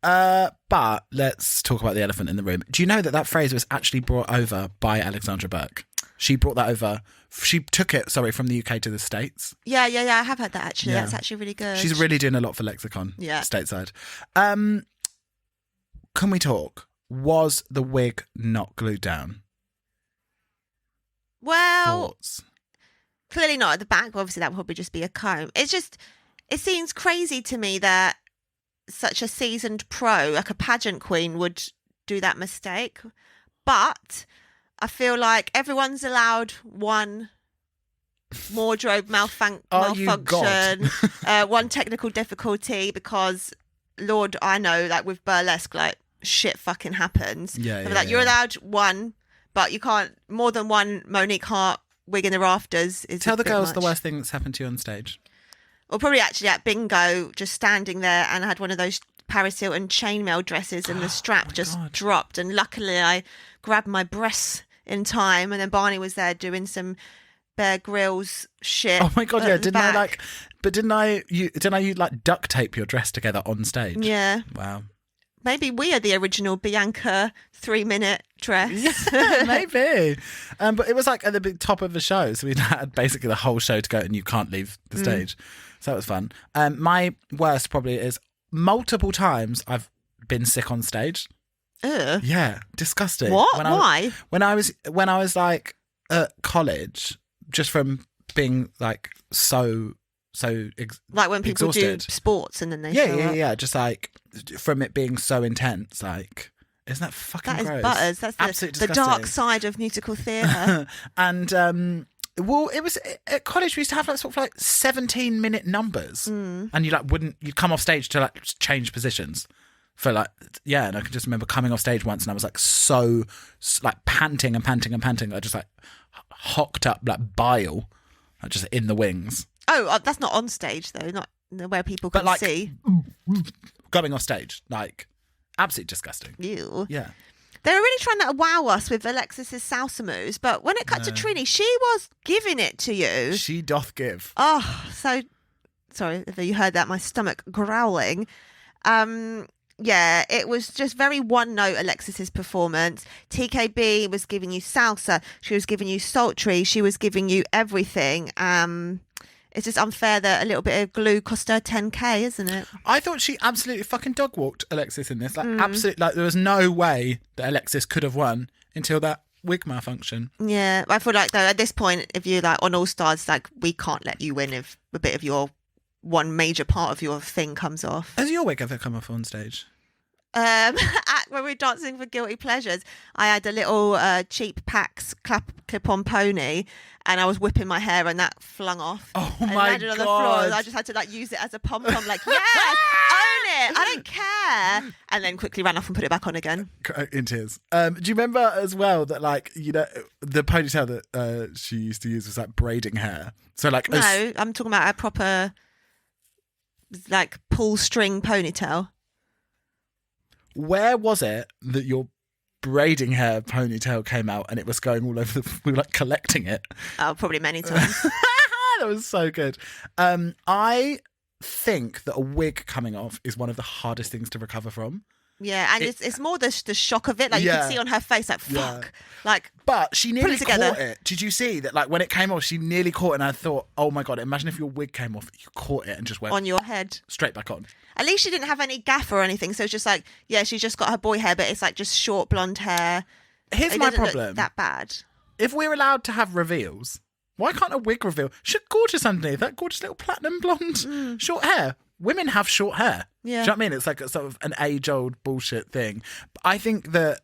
But let's talk about the elephant in the room. Do you know that phrase was actually brought over by Alexandra Burke? She brought that over. She took it, from the UK to the States. Yeah. I have heard that, actually. Yeah. That's actually really good. She's really doing a lot for Lexicon. Yeah. Stateside. Can we talk? Was the wig not glued down? Well, Thoughts? Clearly not at the back. Obviously, that would probably just be a comb. It seems crazy to me that such a seasoned pro, like a pageant queen, would do that mistake. But... I feel like everyone's allowed one wardrobe Oh, you malfunction, one technical difficulty because, Lord, I know, like with burlesque, like shit fucking happens. Yeah, Like you're allowed one, but you can't more than one Monique Hart wig in the rafters. Is Tell a the bit girls much. the worst thing that's happened to you on stage. Or probably actually at bingo, just standing there, and I had one of those Paris Hilton chainmail dresses, and the strap just God. dropped. And luckily, I grabbed my breasts in time, and then Barney was there doing some Bear Grylls shit. Oh my God, at yeah. the Didn't I like duct tape your dress together on stage? Yeah. Wow. Maybe we are the original Bianca 3-minute dress. Yeah, maybe. But it was like at the big top of the show, so we had basically the whole show to go, and you can't leave the stage. So that was fun. My worst probably is multiple times I've been sick on stage. Ugh. Yeah, disgusting. What? Why? Why? When I was like at college, just from being like so Like when people exhausted. do sports and then they show up. Yeah. Just like from it being so intense, like isn't that fucking That is gross? butters. That's Absolutely the disgusting. dark side of musical theatre. And well, it was at college. We used to have like sort of like 17-minute numbers, and you'd come off stage to like change positions for like and I can just remember coming off stage once, and I was like so like panting. I just like hocked up like bile, like just in the wings. Oh, that's not on stage though, not where people can But like see. going off stage, like absolutely disgusting. Ew. Yeah. They were really trying to wow us with Alexis's salsa moves, but when it cut to Trini, she was giving it to you. She doth give. Oh, so sorry if you heard that, my stomach growling. Yeah, it was just very one note, Alexis's performance. TKB was giving you salsa, she was giving you sultry, she was giving you everything. It's just unfair that a little bit of glue cost her 10k, isn't it? I thought she absolutely fucking dog walked Alexis in this. Like absolutely, like there was no way that Alexis could have won until that wig malfunction. Yeah, I feel like though at this point, if you're like on All Stars, like we can't let you win if a bit of your one major part of your thing comes off. Has your wig ever come off on stage? When we were dancing for Guilty Pleasures, I had a little cheap Pax clip-on pony, and I was whipping my hair, and that flung off. Oh and my landed on the God. floor. I just had to like use it as a pom-pom, like yes, own it, I don't care, and then quickly ran off and put it back on again. In tears. Do you remember as well that like the ponytail that she used to use was like braiding hair? So like No, I'm talking about a proper like pull string ponytail. where was it that your braiding hair ponytail came out and it was going all over we were like collecting it? Oh, probably many times. That was so good. I think that a wig coming off is one of the hardest things to recover from. Yeah, and it's more the shock of it. Like you Yeah. can see on her face, like fuck, Yeah. like. But she nearly it together. caught it. Did you see that? Like when it came off, she nearly caught it, and I thought, oh my God, imagine if your wig came off, you caught it and just went On your head. straight back on. At least she didn't have any gaff or anything, so it's just like, yeah, she's just got her boy hair, but it's like just short blonde hair. Here's It my didn't look problem. that bad. If we're allowed to have reveals, why can't a wig reveal? Should gorgeous underneath that gorgeous little platinum blonde short hair. Women have short hair. Yeah. Do you know what I mean? It's like a sort of an age-old bullshit thing. But I think that,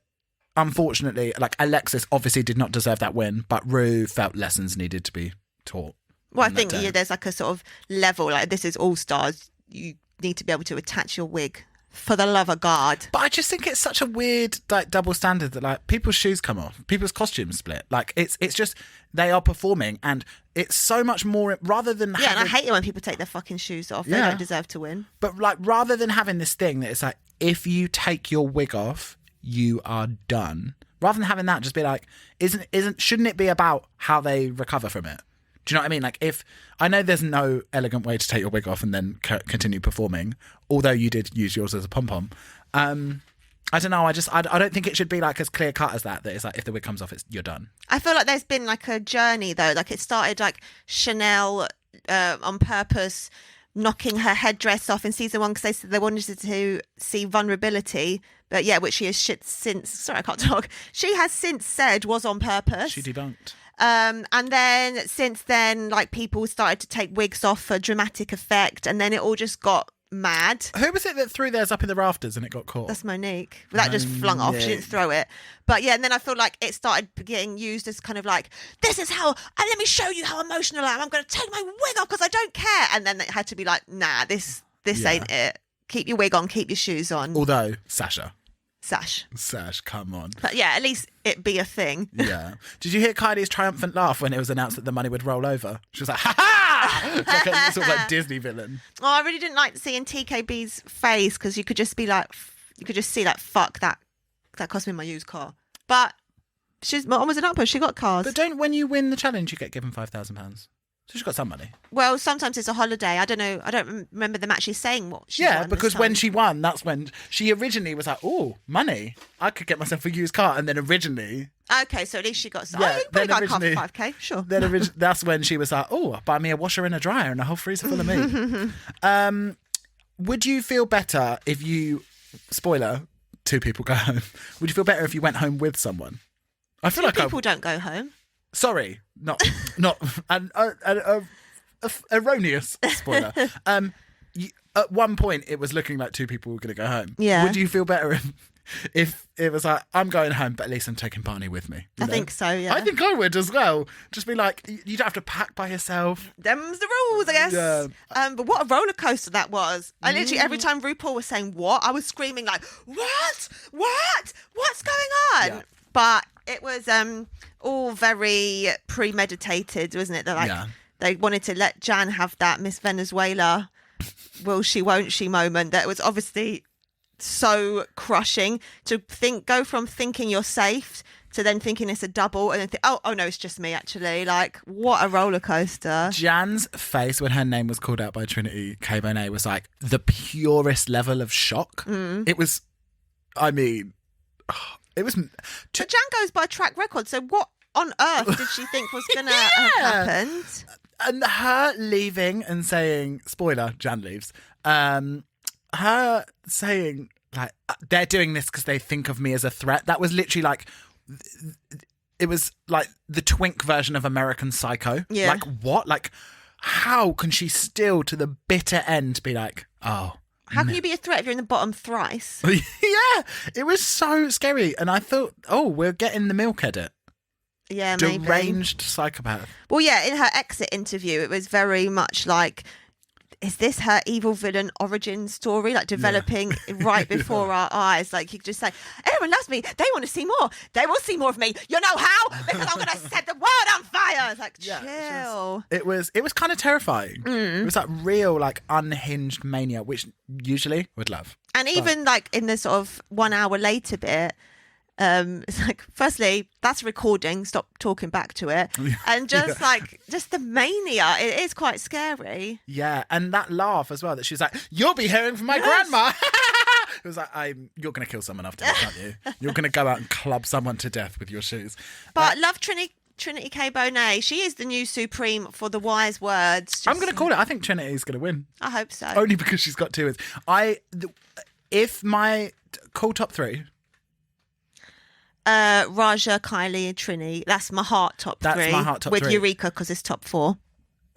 unfortunately, like Alexis obviously did not deserve that win, but Rue felt lessons needed to be taught. Well, I on that think day. there's like a sort of level, like this is All Stars. You need to be able to attach your wig, for the love of God. But I just think it's such a weird like double standard that like people's shoes come off, people's costumes split. Like it's just they are performing, and it's so much more rather than Yeah, and I having, hate it when people take their fucking shoes off. They Yeah. don't deserve to win. but like rather than having this thing that it's like if you take your wig off, you are done. Rather than having that, just be like, shouldn't it be about how they recover from it? Do you know what I mean? Like if I know there's no elegant way to take your wig off and then continue performing, although you did use yours as a pom pom. I don't know. I don't think it should be like as clear cut as that. That it's like if the wig comes off, you're done. I feel like there's been like a journey though. Like it started like Chanel on purpose knocking her headdress off in season 1 because they said they wanted to see vulnerability. But yeah, which she has since. Sorry, I can't talk. She has since said was on purpose. She debunked. And then since then, like people started to take wigs off for dramatic effect, and then it all just got mad. Who was it that threw theirs up in the rafters and it got caught? That's Monique. That just flung off. She didn't throw it. But yeah, and then I feel like it started getting used as kind of like, this is how, and let me show you how emotional I am. I'm going to take my wig off because I don't care. And then it had to be like, nah, this ain't it. Keep your wig on, keep your shoes on. Although, Sash, come on. But yeah, at least it be a thing. Yeah. Did you hear Kylie's triumphant laugh when it was announced that the money would roll over? She was like, ha ha! It's like a sort of like Disney villain. Oh, I really didn't like seeing TKB's face because you could just be like, fuck that cost me my used car. But she's almost an upper. She got cars. But when you win the challenge, you get given £5,000. So she's got some money. Well, sometimes it's a holiday. I don't know. I don't remember them actually saying what she won. Yeah, because when she won, that's when she originally was like, oh, money. I could get myself a used car. And then originally... Okay, so at least she got some. Yeah, you probably got a car for originally- 5k, sure. Then that's when she was like, oh, buy me a washer and a dryer and a whole freezer full of meat. Would you feel better if you... Spoiler, 2 people go home. Would you feel better if you went home with someone? I feel 2 like people don't go home. Sorry, not an erroneous spoiler. At one point, it was looking like 2 people were going to go home. Yeah. Would you feel better if it was like, I'm going home, but at least I'm taking Barney with me? I think so, yeah. I think I would as well. Just be like, you don't have to pack by yourself. Them's the rules, I guess. Yeah. But what a roller coaster that was. I literally, every time RuPaul was saying what, I was screaming like, what? What's going on? Yeah. But it was all very premeditated, wasn't it? They wanted to let Jan have that Miss Venezuela, will she, won't she moment that was obviously so crushing to go from thinking you're safe to then thinking it's a double and then oh no, it's just me actually. Like, what a roller coaster. Jan's face when her name was called out by Trinity K. Bonet was like the purest level of shock. It was, I mean... It was. But Jan goes by track record, so what on earth did she think was going to have happened? And her leaving and saying, spoiler, Jan leaves. Her saying, like, they're doing this because they think of me as a threat. That was literally like, it was like the twink version of American Psycho. Yeah. Like, what? Like, how can she still, to the bitter end, be like, oh. How can you be a threat if you're in the bottom thrice? Yeah, it was so scary. And I thought, oh, we're getting the milk edit. Yeah, maybe. Deranged psychopath. Well, yeah, in her exit interview, it was very much like, is this her evil villain origin story, like developing right before our eyes? Like, you could just say, everyone loves me. They want to see more. They will see more of me. You know how? Because I'm going to set the world on fire. It's like, chill. It was kind of terrifying. It was like real, like unhinged mania, which usually would love. And even like in the sort of 1 hour later bit, it's like, firstly, that's recording. Stop talking back to it. And just just the mania. It is quite scary. Yeah, and that laugh as well. That she was like, "You'll be hearing from my grandma." It was like, you're going to kill someone after this, aren't you? You're going to go out and club someone to death with your shoes. But love Trinity K. Bonet. She is the new supreme for the wise words. I'm going to call it. I think Trinity's going to win. I hope so. Only because she's got 2 wins. If my call top 3. Raja, Kylie, and Trini. That's my heart top 3. That's my heart top with 3. Eureka because it's top 4.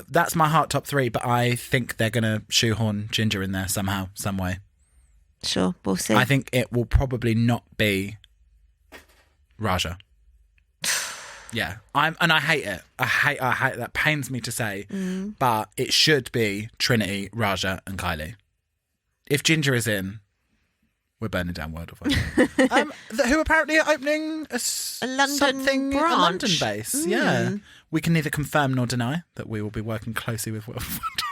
That's my heart top 3, but I think they're going to shoehorn Ginger in there somehow, some way. Sure, we'll see. I think it will probably not be Raja. Yeah, I hate it. I hate that. Pains me to say, but it should be Trinity, Raja, and Kylie. If Ginger is in, we're burning down World of Wonder. Who apparently are opening a London branch. A London base. Yeah, we can neither confirm nor deny that we will be working closely with World of Wonder.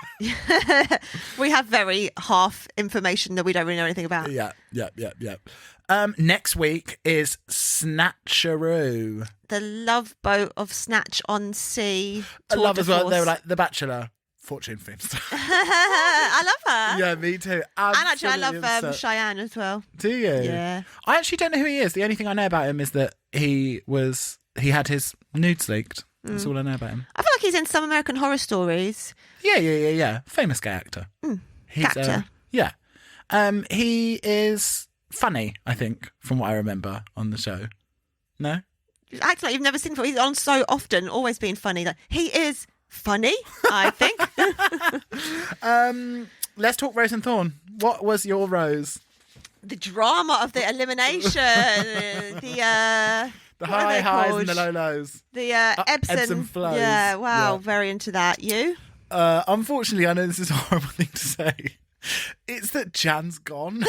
We have very half information that we don't really know anything about. Yeah. Next week is Snatcheroo. The Love Boat of Snatch on Sea. I love as well. They were like The Bachelor. Fortune Films. I love her. Yeah, me too. And actually, I Absolutely love upset. Cheyenne as well. Do you? Yeah. I actually don't know who he is. The only thing I know about him is that he had his nudes leaked. That's all I know about him. I feel like he's in some American Horror Stories. Yeah. Famous gay actor. He's, actor. Yeah. He is funny, I think, from what I remember on the show. No? You act like you've never seen him before. He's on so often, always being funny. Like, he is funny, I think. let's talk Rose and Thorn. What was your rose? The drama of the elimination. The The high highs and the low lows. The ebbs and flows. Yeah, wow, Yeah. very into that. You? Unfortunately, I know this is a horrible thing to say. It's that Jan's gone.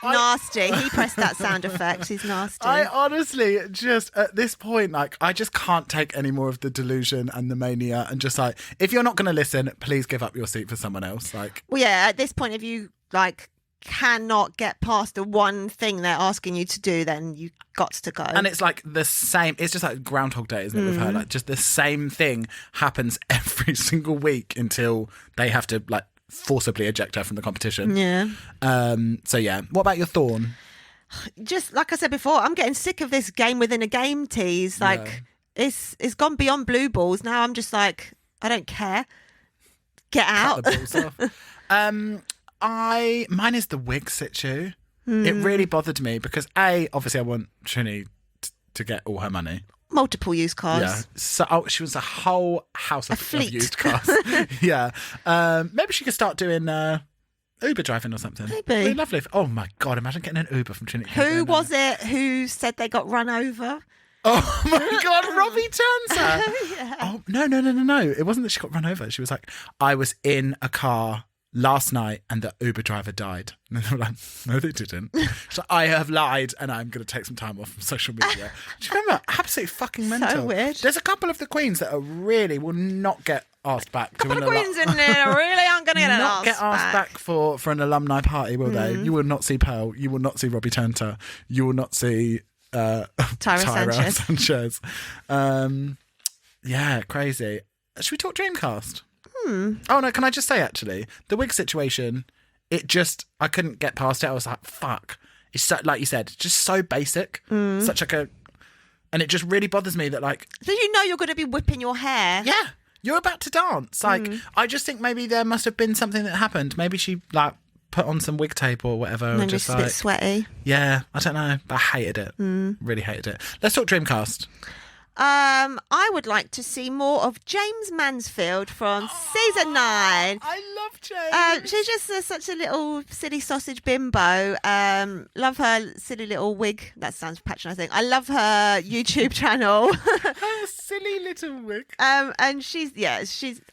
Nasty. He pressed that sound effect. He's nasty. I honestly just, at this point, like, I just can't take any more of the delusion and the mania, and just like, if you're not going to listen, please give up your seat for someone else. Like, Well, yeah, at this point, if you like cannot get past the one thing they're asking you to do, then you got to go. and it's like the same, it's just like Groundhog Day, isn't it, with her? Like, just the same thing happens every single week until they have to, like, forcibly eject her from the competition. Yeah. So yeah, what about your Thorn? Just like I said before, I'm getting sick of this game within a game tease. Like it's gone beyond blue balls. Now I'm just like, I don't care. Get out. Cut the balls off. Mine is the wig situ. It really bothered me because obviously I want Trini to get all her money. Multiple used cars. Yeah. So she was a whole house of fleet. used cars. Yeah. Maybe she could start doing Uber driving or something. Maybe. Really lovely. Oh my God, imagine getting an Uber from Trinity. Who was it who said they got run over? Oh my God, Robbie Turner. Yeah. Oh, no. It wasn't that she got run over. She was like, I was in a car last night and the Uber driver died. And they were like, no, they didn't. So I have lied and I'm going to take some time off from social media. Do you remember? Absolutely fucking mental. weird. There's a couple of the queens that are really will not get asked back. Couple of queens in there really aren't going to get not get asked back for an alumni party, will they? You will not see Pearl. You will not see Robbie Turner. You will not see Tyra Sanchez. Yeah, crazy. Should we talk Dreamcast? Oh no, can I just say actually, the wig situation, I couldn't get past it. I was like, fuck. It's so, like you said, just so basic. Such like and it just really bothers me that like. So you know you're going to be whipping your hair. Yeah, you're about to dance. Like, I just think maybe there must have been something that happened. Maybe she like put on some wig tape or whatever. And or then just it's a bit sweaty. Yeah, I don't know. But I hated it. Really hated it. Let's talk Dreamcast. I would like to see more of James Mansfield from season 9. I love James. She's just such a little silly sausage bimbo. Love her silly little wig. That sounds patronising. I love her YouTube channel. Oh, silly little wig. And she's. I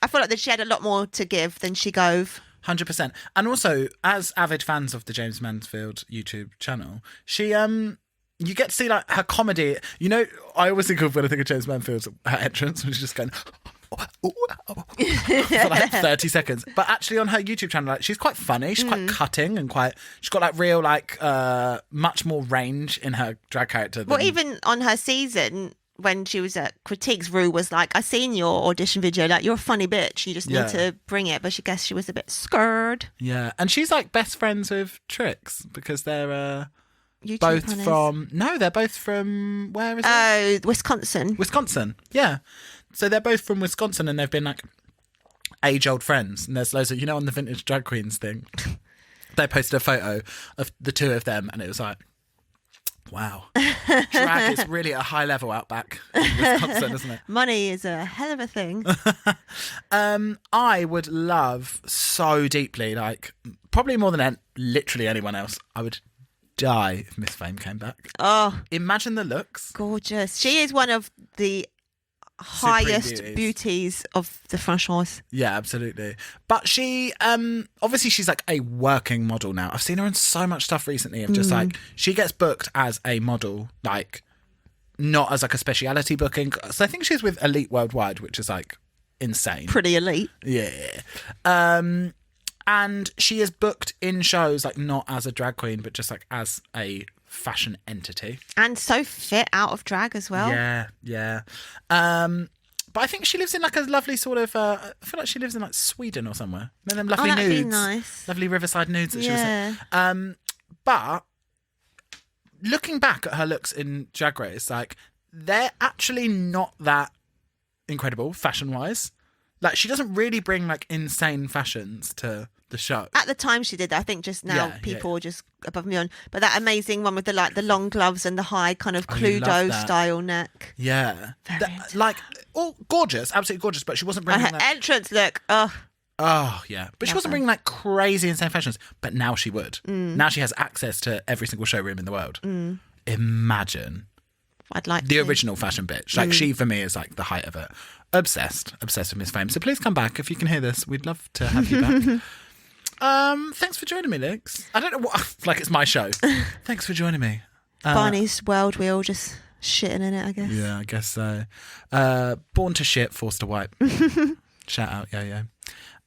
feel like that she had a lot more to give than she gave. 100%. And also, as avid fans of the James Mansfield YouTube channel, she you get to see like her comedy. You know, I always think of when I think of James Mansfield's her entrance when she's just going for like 30 seconds. But actually on her YouTube channel, like, she's quite funny. She's quite cutting and she's got like real like much more range in her drag character. Well, even on her season when she was at Critiques, Rue was like, I seen your audition video, like you're a funny bitch. You just need to bring it. But she guessed she was a bit scared. Yeah. And she's like best friends with Trix because they're YouTube both runners. they're both from, where is it? Oh, Wisconsin. Wisconsin, yeah. So they're both from Wisconsin and they've been like age-old friends. And there's loads of, on the Vintage Drag Queens thing, they posted a photo of the two of them and it was like, wow. Drag is really at a high level out back in Wisconsin, isn't it? Money is a hell of a thing. I would love so deeply, like probably more than literally anyone else, I would die if Miss Fame came back. Oh, imagine the looks. gorgeous. She is one of the highest beauties of the franchise. Yeah, absolutely. But she, obviously she's like a working model now. I've seen her in so much stuff recently of just like, she gets booked as a model, like not as like a speciality booking. So I think she's with Elite Worldwide, which is like insane. Pretty elite. Yeah. And she is booked in shows like not as a drag queen, but just like as a fashion entity. And so fit out of drag as well. Yeah. But I think she lives in like a lovely sort of, I feel like she lives in like Sweden or somewhere. And them lovely that'd nudes. be nice. Lovely riverside nudes that she was Yeah. in. But looking back at her looks in Drag Race, like they're actually not that incredible fashion-wise. Like she doesn't really bring like insane fashions to the show. At the time she did that. I think just now Yeah, people are just above me on. But that amazing one with the long gloves and the high kind of you love Cluedo that. style neck. Yeah. Very into Like, all gorgeous, absolutely gorgeous, but she wasn't bringing And her that. entrance look, oh, Oh, yeah. But she wasn't bringing like crazy insane fashions. But now she would. Now she has access to every single showroom in the world. Imagine. I'd like the to. original fashion bitch. Like she, for me, is like the height of it. Obsessed with Miss Fame. So please come back if you can hear this. We'd love to have you back. Thanks for joining me, Lix. I don't know what, like it's my show. Thanks for joining me. Barney's world, we all just shitting in it, I guess. Yeah, I guess so. Born to shit, forced to wipe. Shout out, yo.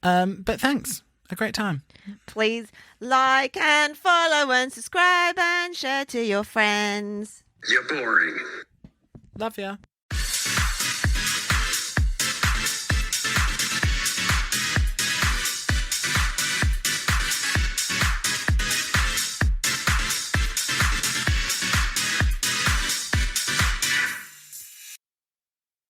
But thanks. A great time. Please like and follow and subscribe and share to your friends. You're boring. Love ya.